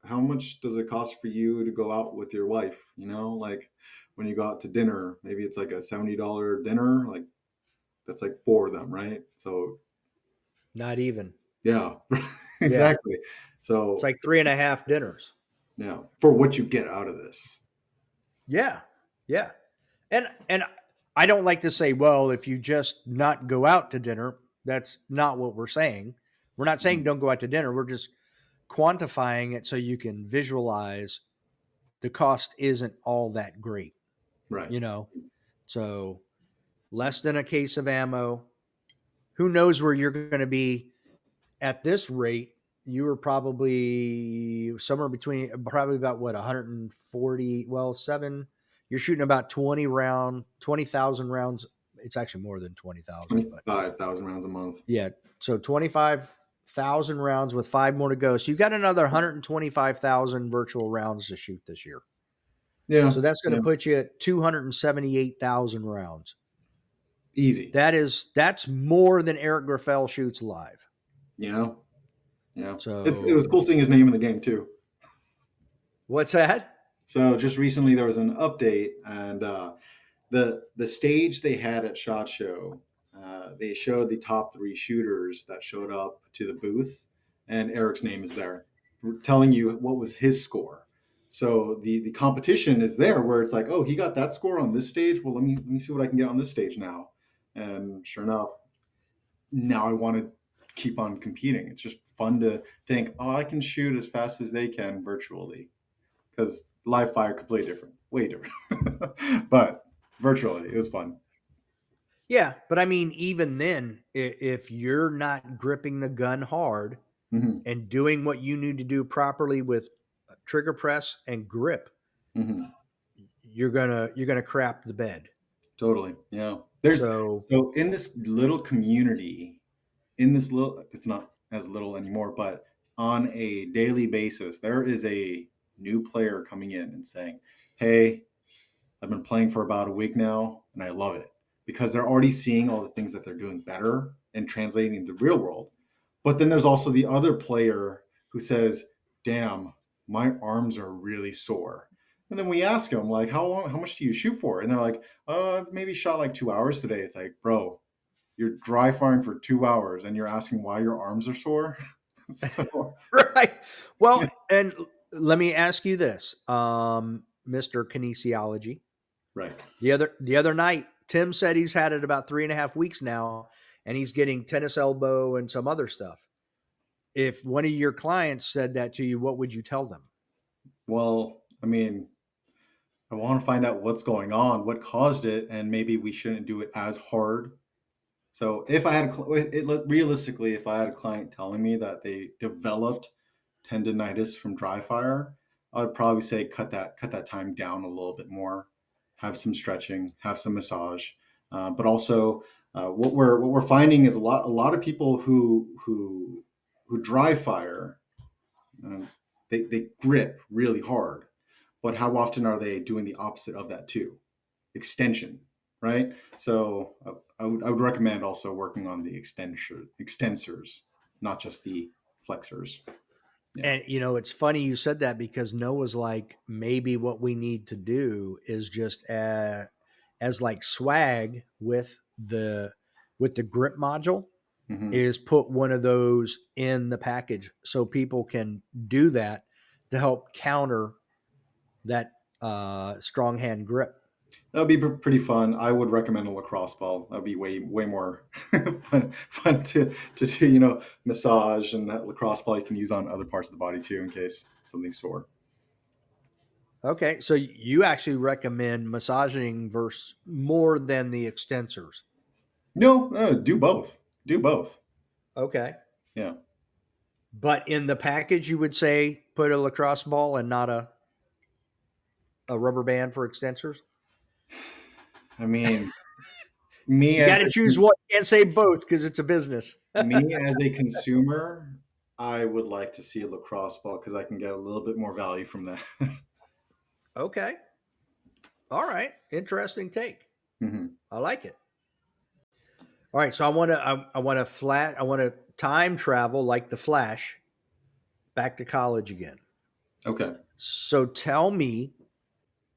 how much does it cost for you to go out with your wife? Like when you go out to dinner, maybe it's like a $70 dinner, like that's like four of them, right? So Not even. yeah, Yeah. exactly. It's So like three and a half dinners. yeah, for what you get out of this. Yeah. Yeah. And I don't like to say, well, if you just not go out to dinner, That's not what we're saying. We're not saying Mhm. don't go out to dinner. We're just quantifying it so you can visualize the cost isn't all that great, Right. you know? So less than a case of ammo. Who knows where you're going to be at this rate? You were probably somewhere between probably about what 140. Well, seven. You're shooting about 20,000 rounds. It's actually more than 20,000, but 25,000 rounds a month. yeah. So 25,000 rounds with five more to go. So you got another 125,000 virtual rounds to shoot this year. Yeah. So that's going to Yeah. put you at 278,000 rounds. Easy. That's more than Eric Graffel shoots live. Yeah. Yeah. It was So cool seeing his name in the game too. what's that? So just recently there was an update, and the stage they had at Shot Show, they showed the top three shooters that showed up to the booth, and Eric's name is there, telling you what was his score. So the competition is there, where it's like, oh, he got that score on this stage. Well, let me see what I can get on this stage now. And sure enough, now I want to keep on competing. It's just fun to think, oh, I can shoot as fast as they can virtually, because live fire completely different, way different. But virtually, it was fun. Yeah, but I mean, even then, if you're not gripping the gun hard Hmm. and doing what you need to do properly with trigger press and grip, Hmm. you're gonna crap the bed. Totally. Yeah. There's So so in this little community, in this little, it's not as little anymore, but on a daily basis, there is a new player coming in and saying, "Hey, I've been playing for about a week now, and I love it," because they're already seeing all the things that they're doing better and translating into the real world. But then there's also the other player who says, "Damn, my arms are really sore." And then we ask them, like, "How long? How much do you shoot for?" And they're like, maybe shot like 2 hours today." It's like, bro, you're dry firing for 2 hours, and you're asking why your arms are sore. So, right. Well, yeah, and let me ask you this, Mr. Kinesiology. right. The other night, Tim said he's had it about 3.5 weeks now, and he's getting tennis elbow and some other stuff. If one of your clients said that to you, what would you tell them? Well, I mean, I want to find out what's going on, what caused it, and maybe we shouldn't do it as hard. So if I had realistically, if I had a client telling me that they developed tendonitis from dry fire, I'd probably say cut that time down a little bit more, have some stretching, have some massage, but also what we're finding is a lot of people who dry fire, uh, they grip really hard, but how often are they doing the opposite of that too? Extension, right? So I would recommend also working on the extensors, not just the flexors. Yeah. And it's funny you said that because Noah's like, maybe what we need to do is just as like swag with the grip module Hmm. is put one of those in the package so people can do that to help counter that strong hand grip. That would be pretty fun. I would recommend a lacrosse ball. That would be way more fun to do. Massage, and that lacrosse ball you can use on other parts of the body too, in case something's sore. Okay, so you actually recommend massaging versus more than the extensors. No, no, do both. Do both. Okay. Yeah. But in the package, you would say put a lacrosse ball and not a rubber band for extensors. I mean, me You as got to a choose one. You can't say both because it's a business. me as a consumer, I would like to see a lacrosse ball because I can get a little bit more value from that. Okay. All right. Interesting take. Hmm. I like it. All right. So I want to time travel like the Flash back to college again. Okay. So tell me,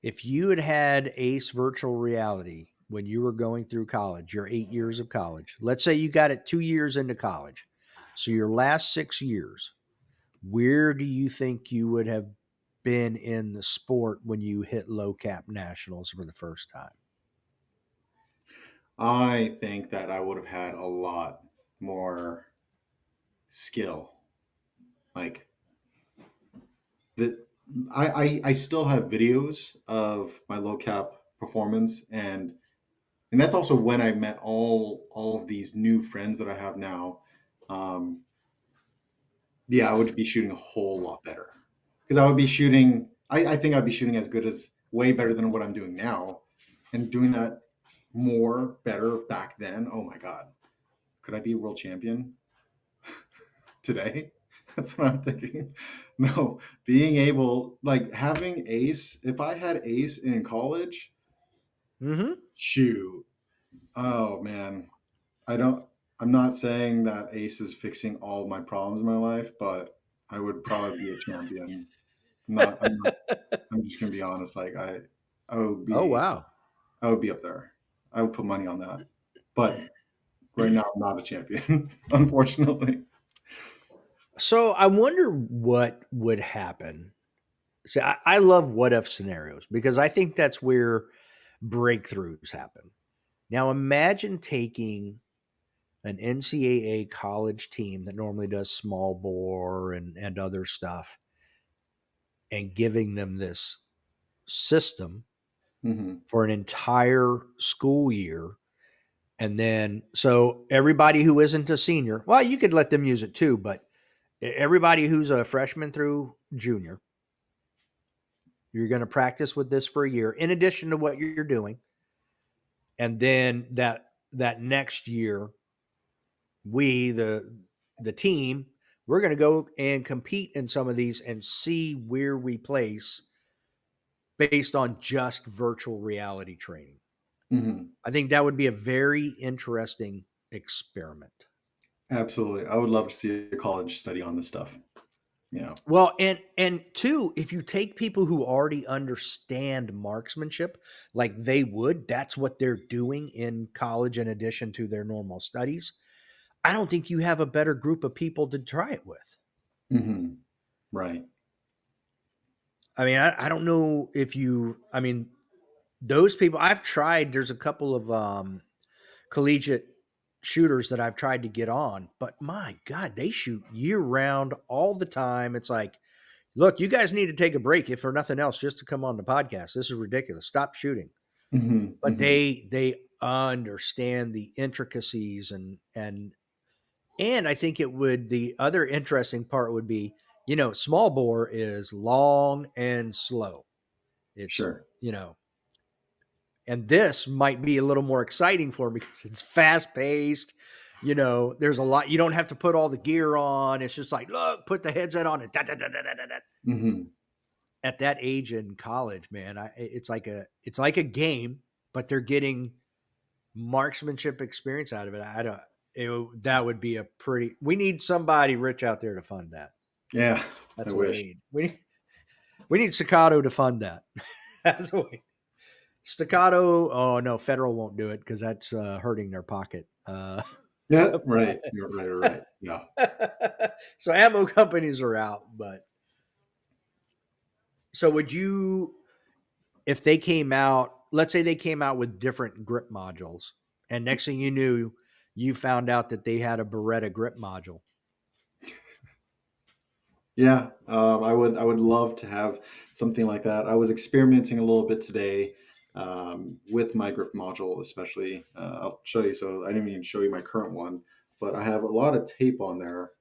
if you had had Ace virtual reality when you were going through college, your 8 years of college, let's say you got it 2 years into college. So your last 6 years, where do you think you would have been in the sport when you hit low cap nationals for the first time? I think that I would have had a lot more skill. Like the I still have videos of my low cap performance, and that's also when I met all of these new friends that I have now. Um, yeah, I would be shooting a whole lot better because I would be shooting. I think I'd be shooting as good as way better than what I'm doing now, and doing that more better back then. Oh my god, could I be a world champion today? That's what I'm thinking. No, being able, like having ace. If I had ace in college, Mm-hmm. shoot. Oh man, I don't. I'm not saying that ace is fixing all of my problems in my life, but I would probably be a champion. Not. I'm not. I'm just gonna be honest. Like I would Oh be. wow. I would be up there. I would put money on that. But right now, I'm not a champion, unfortunately. So I wonder what would happen. See, I love what if scenarios because I think that's where breakthroughs happen. Now imagine taking an NCAA college team that normally does small bore and other stuff and giving them this system Hmm. for an entire school year. And then, so everybody who isn't a senior, well, you could let them use it too, but everybody who's a freshman through junior, you're going to practice with this for a year in addition to what you're doing. And then that next year, we the team, we're going to go and compete in some of these and see where we place based on just virtual reality training. Hmm. I think that would be a very interesting experiment. Absolutely. I would love to see a college study on this stuff. You know. Well, and two, if you take people who already understand marksmanship like they would, that's what they're doing in college in addition to their normal studies. I don't think you have a better group of people to try it with. Hmm. Right. I mean, I don't know if I mean, those people I've tried, there's a couple of collegiate shooters that I've tried to get on, but my God, they shoot year round all the time. It's like, look, you guys need to take a break, if for nothing else, just to come on the podcast. This is ridiculous. Stop shooting. Hmm. But Hmm. they understand the intricacies and I think it would the other interesting part would be, small bore is long and slow. It's, Sure. and this might be a little more exciting for me because it's fast paced. There's a lot. You don't have to put all the gear on. It's just like, look, put the headset on and da, da, da, da, da, da. Hmm. At that age in college, man, it's like a game, but they're getting marksmanship experience out of it. I don't. That would be a pretty. We need somebody rich out there to fund that. Yeah. I That's what we wish. need. We need Staccato to fund that. That's what we Staccato. Oh no, federal won't do it because that's hurting their pocket. Yeah. Right. You're right. Right. Yeah. So ammo companies are out, but so would you, if they came out, let's say they came out with different grip modules, and next thing you knew, you found out that they had a Beretta grip module. Yeah, I would love to have something like that. I was experimenting a little bit today with my grip module, especially. I'll show you. So I didn't even show you my current one, but I have a lot of tape on there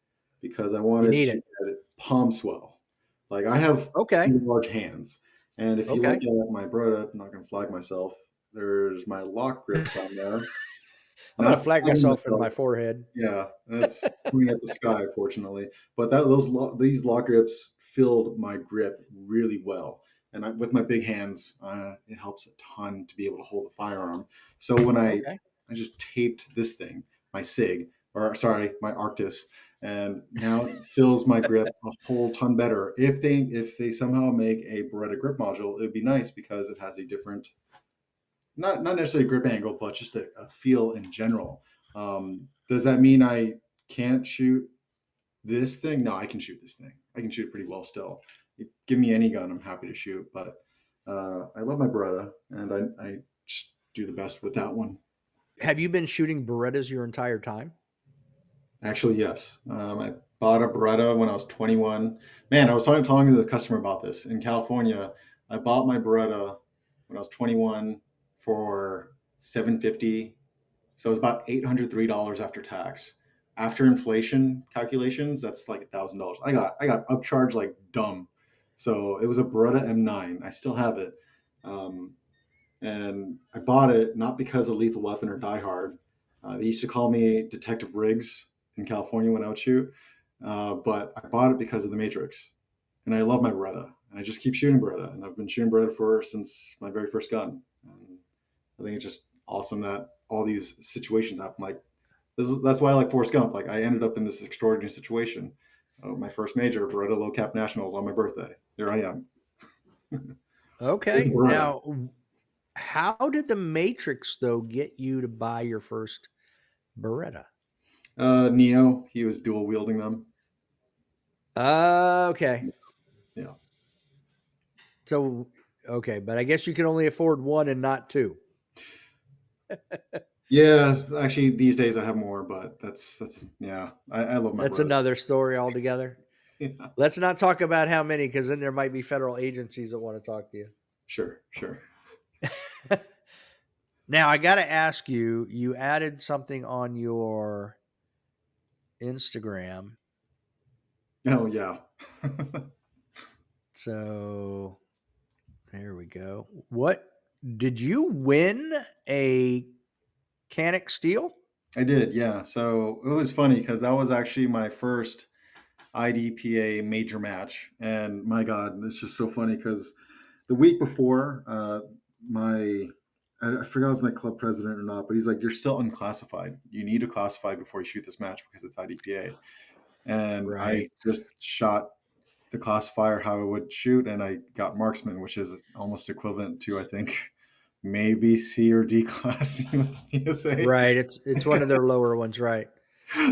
because I You wanted need to it. get it palm swell. Like I have Okay. pretty large hands, and if you look Okay. at my Brita, I'm not going to flag myself. There's my lock grips on there. I'm going to Not flag flagging myself in my myself. forehead. Yeah, that's pointing at the sky, fortunately. But these lock grips filled my grip really well, and with my big hands, it helps a ton to be able to hold the firearm. So when Okay. I just taped this thing, my Sig, or sorry, my Arctis, and now it fills my grip a whole ton better. If they somehow make a Beretta grip module, it would be nice because it has a different, not necessarily grip angle, but just a feel in general. Does that mean I can't shoot this thing? No, I can shoot this thing. I can shoot pretty well still. Give me any gun, I'm happy to shoot. But I love my Beretta, and I just do the best with that one. Have you been shooting Berettas your entire time? Actually, yes. I bought a Beretta when I was 21. Man, I was talking to the customer about this. In California, I bought my Beretta when I was 21 for 750. So it was about $803 after tax. After inflation calculations, that's like $1,000. I got upcharged like dumb. So it was a Beretta M9. I still have it. Um, and I bought it not because of Lethal Weapon or Die Hard. They used to call me Detective Riggs in California when I would shoot, but I bought it because of The Matrix, and I love my Beretta, and I just keep shooting Beretta, and I've been shooting Beretta for since my very first gun. And I think it's just awesome that all these situations happen. Like that's why I like Forrest Gump. Like I ended up in this extraordinary situation. My first major Beretta Low Cap Nationals on my birthday. There I am with the Okay. Beretta. Now, how did the Matrix though get you to buy your first Beretta? Neo, he was dual wielding them. Okay. Yeah. So, okay, but I guess you can only afford one and not two. Yeah, actually, these days I have more, but that's yeah. I love my That's brother. another story altogether. Yeah, Let's not talk about how many, because then there might be federal agencies that want to talk to you. sure, sure. Now, I got to ask you, you added something on your Instagram. Oh yeah. So there we go. What did you win a Canic Steel? I did, yeah. So it was funny because that was actually my first IDPA major match, and my God, it's just so funny because the week before, my I forgot it was my club president or not, but he's like, "You're still unclassified. You need to classify before you shoot this match because it's IDPA." And I Right. just shot the classifier how I would shoot, and I got marksman, which is almost equivalent to I think maybe C or D class USPSA. Right. It's one of their lower ones, right?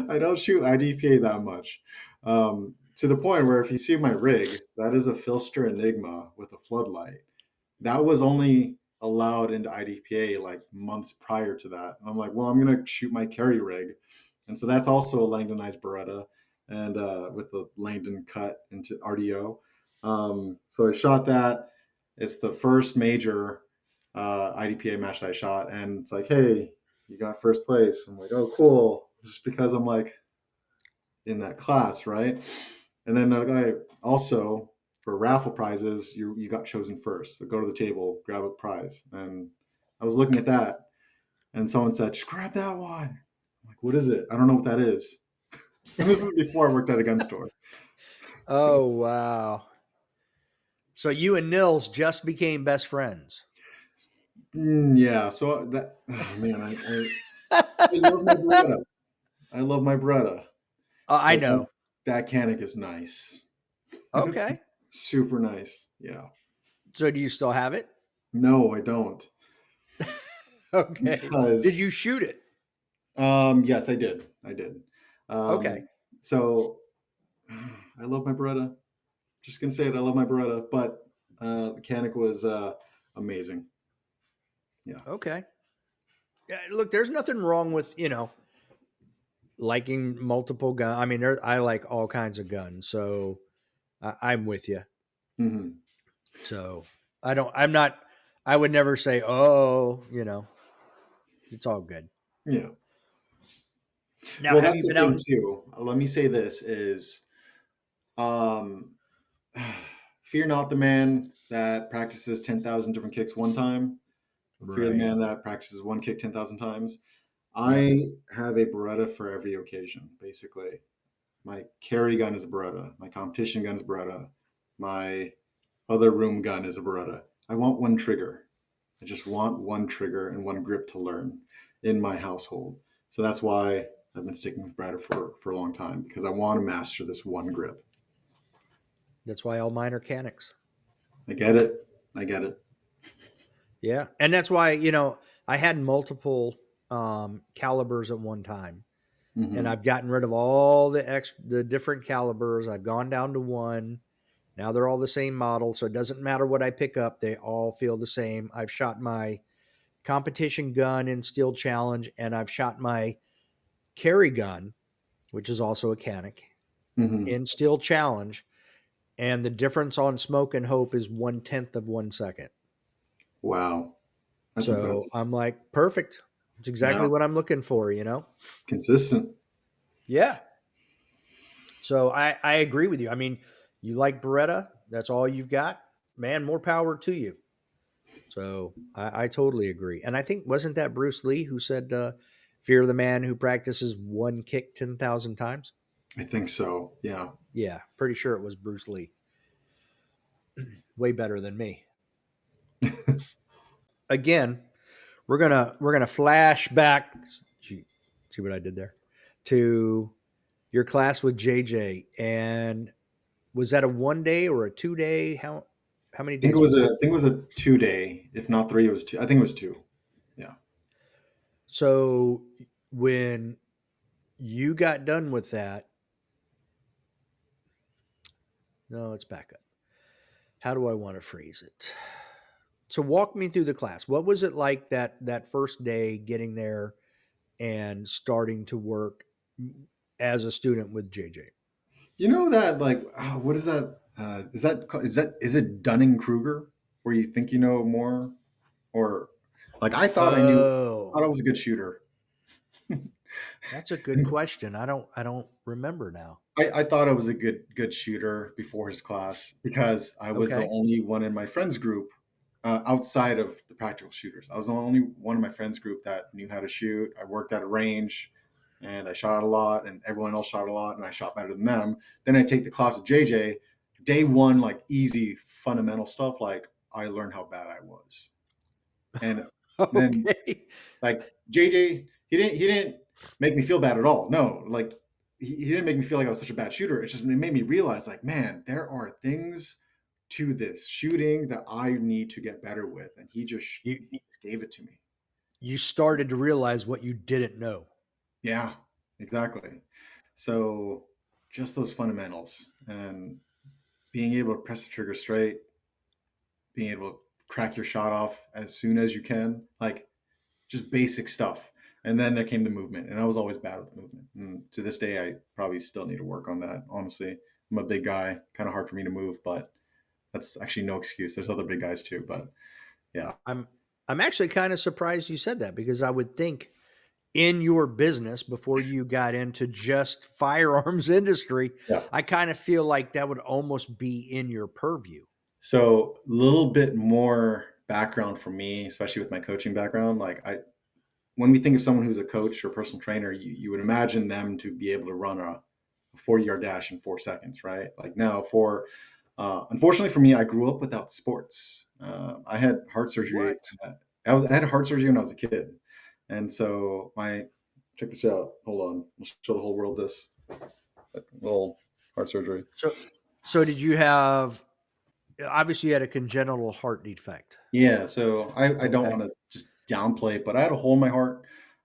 I don't shoot IDPA that much, to the point where if you see my rig, that is a Filster Enigma with a floodlight. That was only allowed into IDPA like months prior to that. And I'm like, well, I'm gonna shoot my carry rig, and so that's also a Langdonized Beretta, and with the Langdon cut into RDO. So I shot that. It's the first major IDPA match that I shot, and it's like, hey, you got first place. I'm like, oh, cool. Just because I'm like in that class, right? And then they're like, "Hey, also for raffle prizes, you got chosen first. So go to the table, grab a prize." And I was looking at that, and someone said, "Just grab that one." I'm like, "What is it? I don't know what that is." And this is before I worked at a gun store. Oh, wow. So you and Nils just became best friends. Yeah. So that, oh man, I love my Beretta. I love my Beretta, I but know. that Canic is nice. It's Okay. super nice. Yeah. So do you still have it? No, I don't. Okay. Did you Because shoot it? yes, I did. I did. Okay. So I love my Beretta. Just gonna say it. I love my Beretta, but the Canic was amazing. Yeah. Okay. Yeah, look, there's nothing wrong with, liking multiple guns. I mean, I like all kinds of guns, so I'm with you. Hmm. So I'm not, I would never say, oh, it's all good. Yeah. Now, Well, have that's you the been thing out? too. Let me say this is um, fear not the man that practices 10,000 different kicks one time, or fear the Right. man that practices one kick 10,000 times. Yep. I have a Beretta for every occasion, basically. My carry gun is a Beretta. My competition gun is a Beretta. My other room gun is a Beretta. I want one trigger. I just want one trigger and one grip to learn in my household. So that's why I've been sticking with Beretta for a long time because I want to master this one grip. That's why all mine are Canics. I get it. I get it. Yeah. And that's why, I had multiple calibers at one time. And Hmm. I've gotten rid of all the different calibers. I've gone down to one. Now they're all the same model, so it doesn't matter what I pick up. They all feel the same. I've shot my competition gun in Steel Challenge, and I've shot my carry gun which is also a canic, Hmm. in still challenge, and the difference on smoke and hope is 1/10 of 1 second. Wow, that's So impressive. I'm like, perfect. It's exactly Yeah, what I'm looking for, you know? consistent. Yeah. So I agree with you. I mean, you like Beretta, that's all you've got, man, more power to you. So I totally agree. And I think, wasn't that Bruce Lee who said, fear the man who practices one kick 10,000 times? I think so. Yeah. Yeah, pretty sure it was Bruce Lee. Way better than me. Again, we're gonna flash back. See what I did there? To your class with JJ. And was that a 1 day or a 2 day? How many days was I that? think it was a 2 day, if not three. It was two. I think it was two. Yeah. So when you got done with that, no, let's back up. How do I want to phrase it? So walk me through the class. What was it like that first day getting there and starting to work as a student with JJ? You know that like what is that? Is it Dunning Kruger where you think you know more, or like I thought I Oh, was a good shooter. that's a good question. I don't remember now. I thought I was a good shooter before his class because I was the Okay. only one in my friends group outside of the practical shooters. I was the only one in my friends group that knew how to shoot. I worked at a range and I shot a lot, and everyone else shot a lot, and I shot better than them. Then I take the class with JJ. Day one, like easy fundamental stuff, like I learned how bad I was, and then Okay. like JJ, he didn't make me feel bad at all. No, like he didn't make me feel like I was such a bad shooter. It made me realize like, man, there are things to this shooting that I need to get better with, and You he gave it to me. you started to realize what you didn't know. Yeah, exactly. So just those fundamentals and being able to press the trigger straight, being able to crack your shot off as soon as you can, like just basic stuff. And then there came the movement, and I was always bad with movement. And to this day, I probably still need to work on that. Honestly, I'm a big guy, kind of hard for me to move, but that's actually no excuse. There's other big guys too, but yeah, I'm I'm actually kind of surprised you said that because I would think in your business before you got into just firearms industry, yeah. I kind of feel like that would almost be in your purview. So a little bit more background for me, especially with my coaching background. Like when we think of someone who's a coach or personal trainer, you would imagine them to be able to run a 40-yard dash in 4 seconds, right? Like now, unfortunately for me, I grew up without sports. I had heart surgery. What? I had heart surgery when I was a kid, and so my check this out. Hold on, I'll show the whole world this little heart surgery. So so did you have, obviously you had a congenital heart defect. Yeah, so I don't Okay. want to just downplay it, but I had a hole in my heart,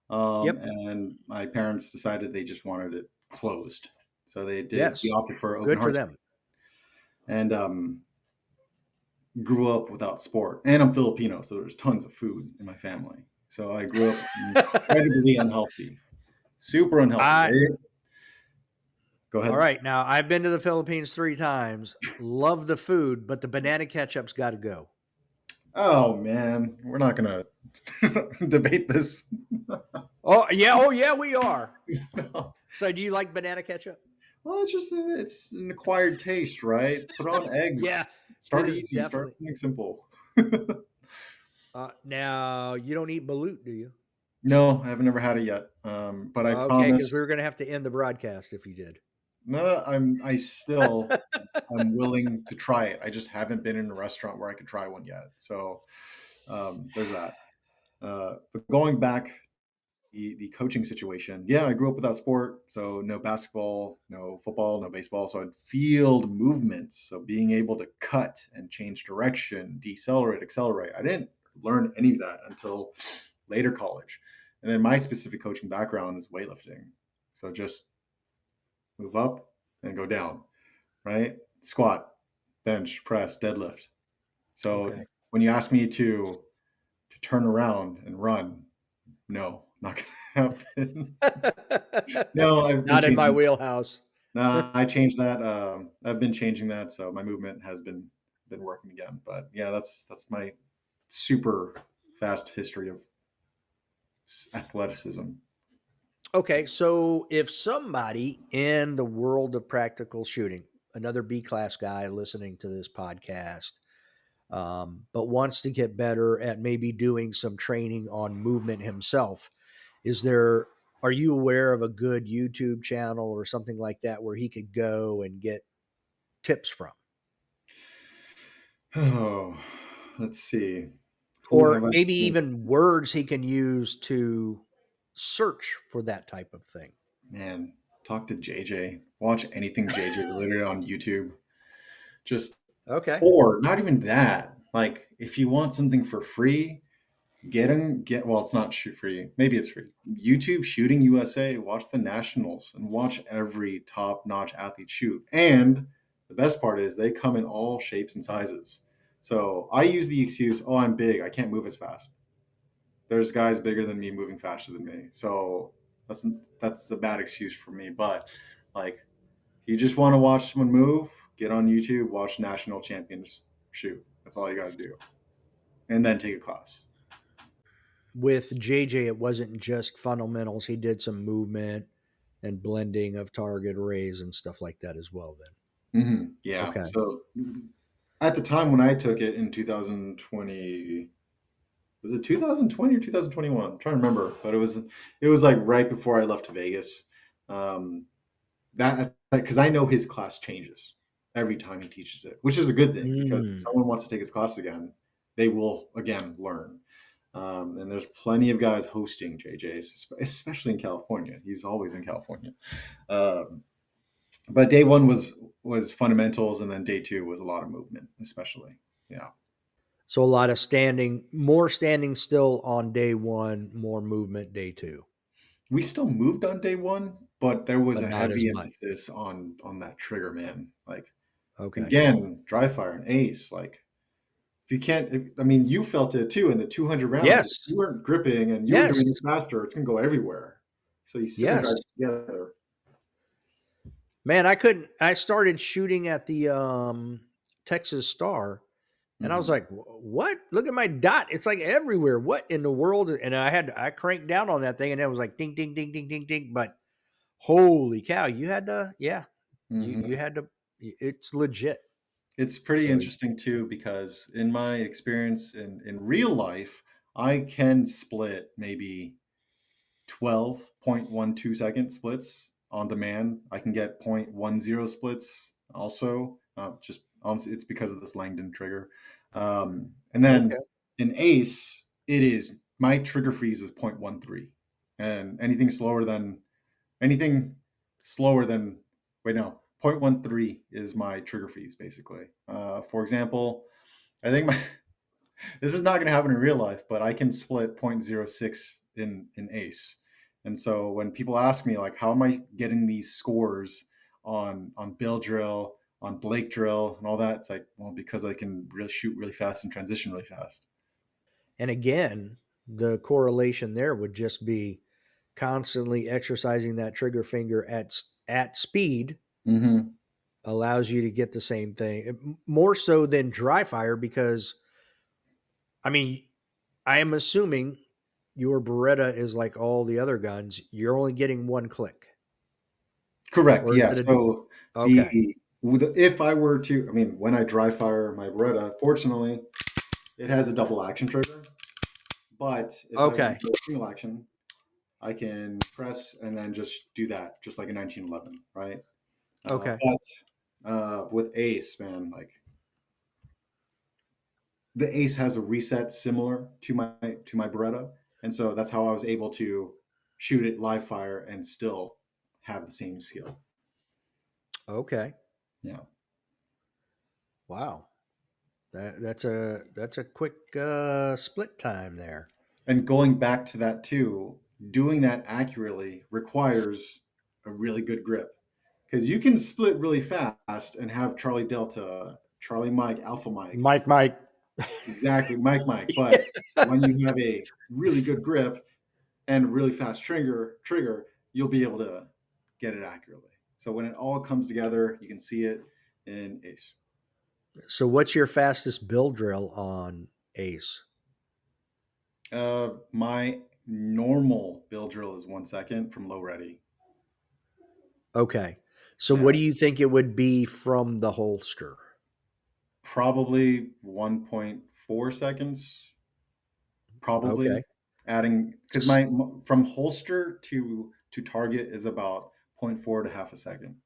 Yep. and my parents decided they just wanted it closed. So we Yes. opted for open Good for heart them. surgery, and grew up without sport. And I'm Filipino, so there's tons of food in my family. So I grew up incredibly unhealthy, super unhealthy. I Right? Go All ahead. right. Now I've been to the Philippines 3 times. Love the food, but the banana ketchup's got to go. Oh man, we're not gonna debate this. Oh yeah. Oh yeah. We are. No. So do you like banana ketchup? Well, it's an acquired taste, right? Put on eggs. Yeah. It Start is easy. Start definitely. something simple. Now you don't eat balut, do you? No, I've never had it yet. But I Okay, because promise. we were going to have to end the broadcast if you did. No, I'm willing to try it. I just haven't been in a restaurant where I could try one yet. So there's that. But going back the coaching situation, yeah, I grew up without sport, so no basketball, no football, no baseball. So I'd field movements, so being able to cut and change direction, decelerate, accelerate. I didn't learn any of that until later college. And then my specific coaching background is weightlifting, so just move up and go down, right? Squat, bench, press, deadlift. So Okay. when you ask me to turn around and run, no. not gonna happen. No, I've been Not in my changing. wheelhouse. No, I changed that. I've been changing that, so my movement has been working again. But yeah, that's my super fast history of athleticism. Okay, so if somebody in the world of practical shooting, another B class guy listening to this podcast, but wants to get better at maybe doing some training on movement himself, is there? Are you aware of a good YouTube channel or something like that where he could go and get tips from, Oh, let's see. Who or have I? maybe even words he can use to search for that type of thing? Man, talk to JJ. Watch anything JJ related on YouTube. Just Okay. or not even that. Like if you want something for free, get well, it's not shoot free. Maybe it's free. YouTube Shooting USA, watch the nationals and watch every top-notch athlete shoot. And the best part is they come in all shapes and sizes. So I use the excuse, oh, I'm big, I can't move as fast. There's guys bigger than me moving faster than me. So that's a bad excuse for me. But like if you just want to watch someone move, get on YouTube, watch national champions shoot. That's all you got to do. And then take a class. With JJ, it wasn't just fundamentals. He did some movement and blending of target arrays and stuff like that as well. Then, Yeah. okay. So at the time when I took it in 2020, was it 2020 or 2021? I'm trying to remember, but it was like right before I left to Vegas. Um, that because I know his class changes every time he teaches it, which is a good thing because if Mm. someone wants to take his class again, they will again learn. And there's plenty of guys hosting JJ's, especially in California. He's always in California. Um, but day one was fundamentals, and then day two was a lot of movement, especially. Yeah, So a lot of standing, more standing still on day one, more movement day two, we still moved on day one, but there was but a not as heavy much. emphasis on that trigger, man. Like Okay. again, dry fire and ace. Like if you can't, I mean, you felt it too in the 200 rounds. If Yes. you weren't gripping and you were Yes. doing this faster, it's gonna go everywhere. So you synergize Yes. together. Man, I couldn't. I started shooting at the Texas Star, and I was Hmm. like, "What? Look at my dot! It's like everywhere. What in the world?" And I cranked down on that thing, and it was like ding, ding, ding, ding, ding, ding. But holy cow, you had to, yeah, you Hmm. had to. It's legit. It's pretty So interesting too because in my experience in real life, I can split maybe 12.12 second splits on demand. I can get 0.10 splits also. Just honestly, it's because of this Langdon trigger. And okay, then in Ace, it is my trigger freeze is 0.13, and anything slower than wait no 0.13 is my trigger freeze basically. For example, I think my this is not going to happen in real life, but I can split zero point zero 0.06 in Ace. And so when people ask me like, how am I getting these scores on Bill Drill, on Blake Drill, and all that, it's like, well, because I can really shoot really fast and transition really fast. and again, the correlation there would just be constantly exercising that trigger finger at speed Hmm. allows you to get the same thing more so than dry fire because I mean I am assuming your Beretta is like all the other guns. You're only getting one click, Correct. or is Yeah. it a So the okay? if I were to, I mean, when I dry fire my Beretta, fortunately, it has a double action trigger. But if I want Okay. to go single action, I can press and then just do that, just like a 1911, right? Okay. But with Ace, man, like the Ace has a reset similar to my Beretta, and so that's how I was able to shoot it live fire and still have the same skill. Okay. Yeah. Wow. That's a quick split time there. And going back to that too, doing that accurately requires a really good grip because you can split really fast and have Charlie Delta, Charlie Mike, Alpha Mike, Mike. exactly Mike Mike. But when you have a really good grip, and really fast trigger, you'll be able to get it accurately. So when it all comes together, you can see it in ACE. So, what's your fastest bill drill on Ace? My normal bill drill is 1 second from low ready. Okay. So, what Yeah, do you think it would be from the holster? probably 1.4 seconds. Probably Okay. adding because S- my from holster to target is about zero point 0.4 to half a second.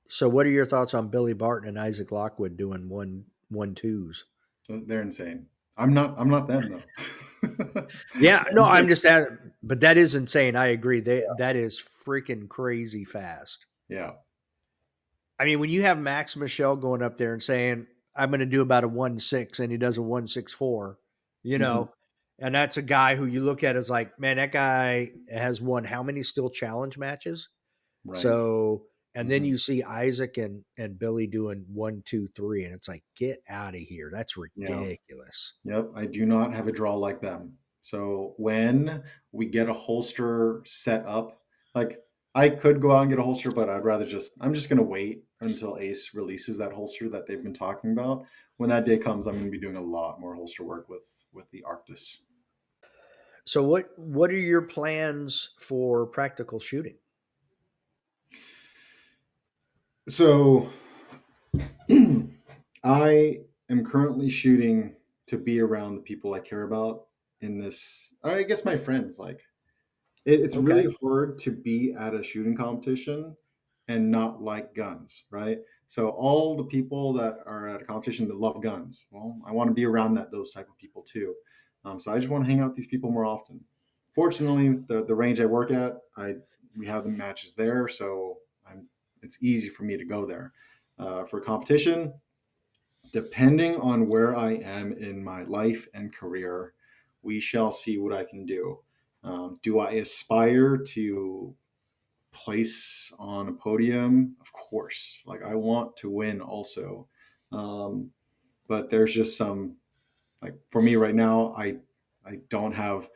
So, what are your thoughts on Billy Barton and Isaac Lockwood doing one twos? So they're insane. I'm not them though. Yeah, no, I'm I'm saying, just at, but that is insane. I agree. yeah, That is freaking crazy fast. yeah. I mean, when you have Max Michelle going up there and saying, "I'm going to do about a 1.6," and he does a 1.64, you Hmm. know, and that's a guy who you look at as like, man, that guy has won how many still challenge matches? Right. So, and then Hmm. you see Isaac and Billy doing 1, 2, 3, and it's like, get out of here. That's Yeah. ridiculous. Yep. I do not have a draw like them. So when we get a holster set up, like I could go out and get a holster, but I'm just gonna wait until Ace releases that holster that they've been talking about. When that day comes, I'm gonna be doing a lot more holster work with the Arctis. So, what are your plans for practical shooting? So I am currently shooting to be around the people I care about in this. I guess my friends. Like it's Okay. really hard to be at a shooting competition and not like guns, right? So all the people that are at a competition that love guns, well, I want to be around those type of people too. So I just want to hang out with these people more often. Fortunately, the range I work at, I we have the matches there, so it's easy for me to go there. For competition, depending on where I am in my life and career, we shall see what I can do. Do I aspire to place on a podium? Of course. Like I want to win also. Um, but there's just some like for me right now, I don't have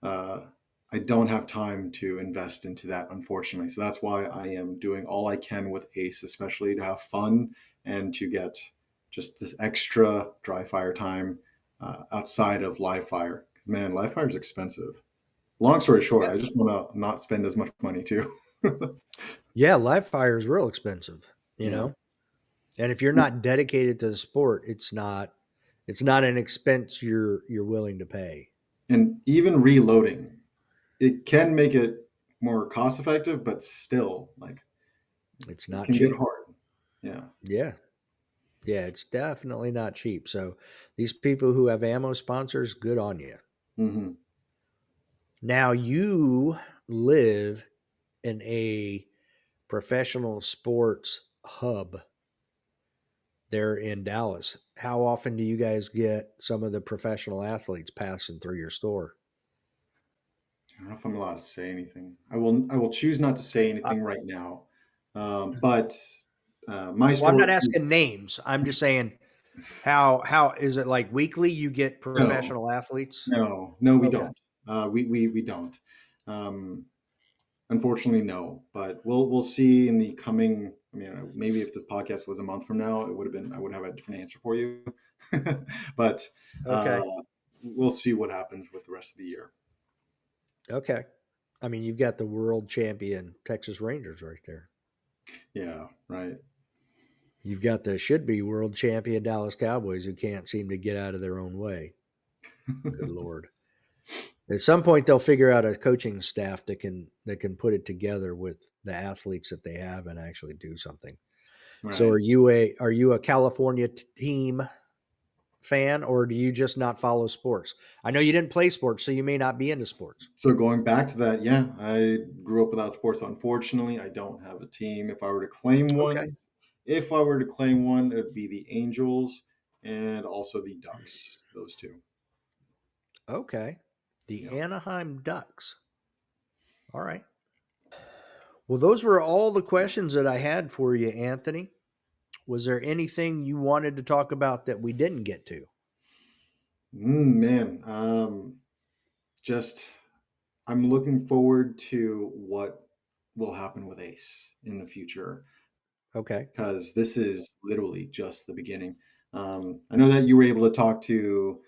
uh, I don't have time to invest into that, unfortunately. So that's why I am doing all I can with Ace, especially to have fun and to get just this extra dry fire time outside of live fire. Because man, live fire is expensive. Long story short, Yeah. I just want to not spend as much money too. Yeah, live fire is real expensive, you Yeah, know. And if you're not dedicated to the sport, it's not an expense you're willing to pay. and even reloading, it can make it more cost effective, but still, like It's it not can get cheap. hard. Yeah. Yeah. Yeah, it's definitely not cheap. So these people who have ammo sponsors, good on you. Hmm. Now you live in a professional sports hub there in Dallas. How often do you guys get some of the professional athletes passing through your store? I don't know if I'm allowed to say anything. I will choose not to say Uh, anything right now. But my well, I'm not store, asking names. I'm just saying how is it like weekly you get no, professional athletes? no, we Okay. don't. We don't. Um, Unfortunately, no. But we'll see in the coming. I mean, maybe if this podcast was a month from now, it would have been. I would have a different answer for you. But uh, Okay. we'll see what happens with the rest of the year. Okay. I mean, you've got the world champion Texas Rangers right there. Yeah, right. You've got the should be world champion Dallas Cowboys who can't seem to get out of their own way. Good lord. At some point they'll figure out a coaching staff that can put it together with the athletes that they have and actually do something. So Right. are you a California team fan or do you just not follow sports? I know you didn't play sports, so you may not be into sports. So going back to that, yeah, I grew up without sports. Unfortunately, I don't have a team. Okay. If I were to claim one, it would be the Angels and also the Ducks. Those two. Okay. The Yeah. Anaheim Ducks. All right. Well, those were all the questions that I had for you, Anthony. Was there anything you wanted to talk about that we didn't get to? Man, just I'm looking forward to what will happen with Ace in the future Okay. because this is literally just the beginning. I know that you were able to talk to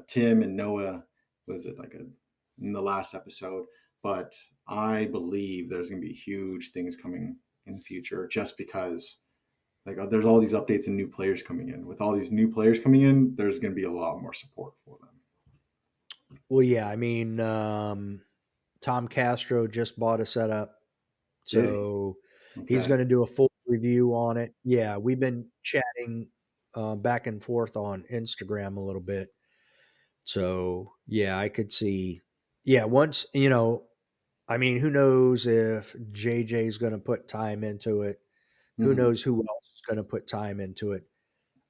Tim and Noah. Was it like in the last episode? But I believe there's going to be huge things coming in the future, just because there's all these updates and new players coming in. With all these new players coming in, there's going to be a lot more support for them. Well, yeah, I mean, Tom Castro just bought a setup, Did he? so he's Okay. going to do a full review on it. Yeah, we've been chatting back and forth on Instagram a little bit. So, yeah, I could see. Yeah, once, I mean, who knows if JJ's going to put time into it? Who Hmm. knows who else is going to put time into it?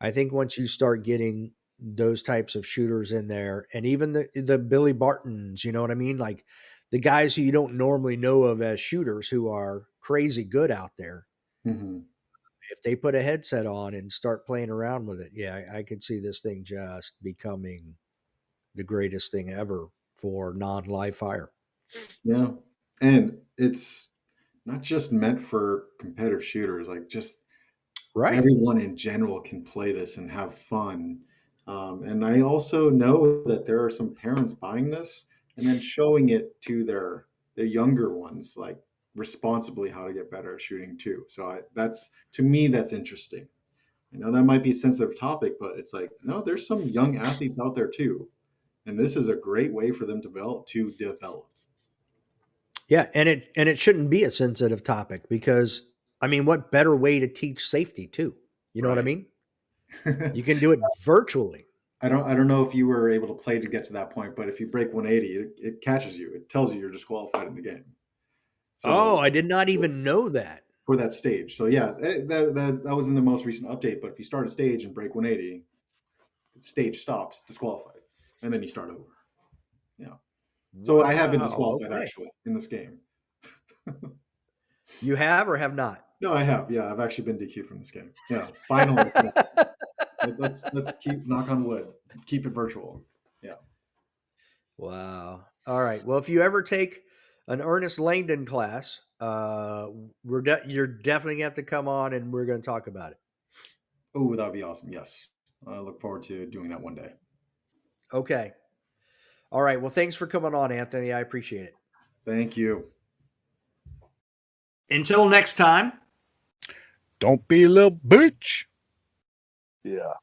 I think once you start getting those types of shooters in there, and even the Billy Bartons, you know what I mean? Like the guys who you don't normally know of as shooters who are crazy good out there. Hmm. If they put a headset on and start playing around with it, yeah, I could see this thing just becoming the greatest thing ever for non-live fire. Yeah. And it's not just meant for competitive shooters, like just Right. everyone in general can play this and have fun. And I also know that there are some parents buying this and then showing it to their younger ones, like responsibly how to get better at shooting too. So that's to me that's interesting. I know that might be a sensitive topic, but it's like no, there's some young athletes out there too, and this is a great way for them to develop. Yeah, and it shouldn't be a sensitive topic because I mean, what better way to teach safety too? You know what I Right. mean? You can do it virtually. I don't know if you were able to play to get to that point, but if you break 180, it catches you. It tells you you're disqualified in the game. Oh, So I did not even know that. for that stage, so yeah, that was in the most recent update. But if you start a stage and break 180, the stage stops, disqualified, and then you start over. Yeah. So I have been Wow, disqualified okay. actually in this game. You have or have not? No, I have. Yeah, I've actually been DQ'd from this game. Yeah, finally. Yeah. Let's keep knock on wood. Keep it virtual. Yeah. Wow. All right. Well, if you ever take an Ernest Langdon class, you're definitely gonna have to come on and we're gonna talk about it. Oh, that would be awesome. Yes. I look forward to doing that one day. Okay. All right. Well, thanks for coming on, Anthony. I appreciate it. Thank you. Until next time. Don't be a little bitch. Yeah.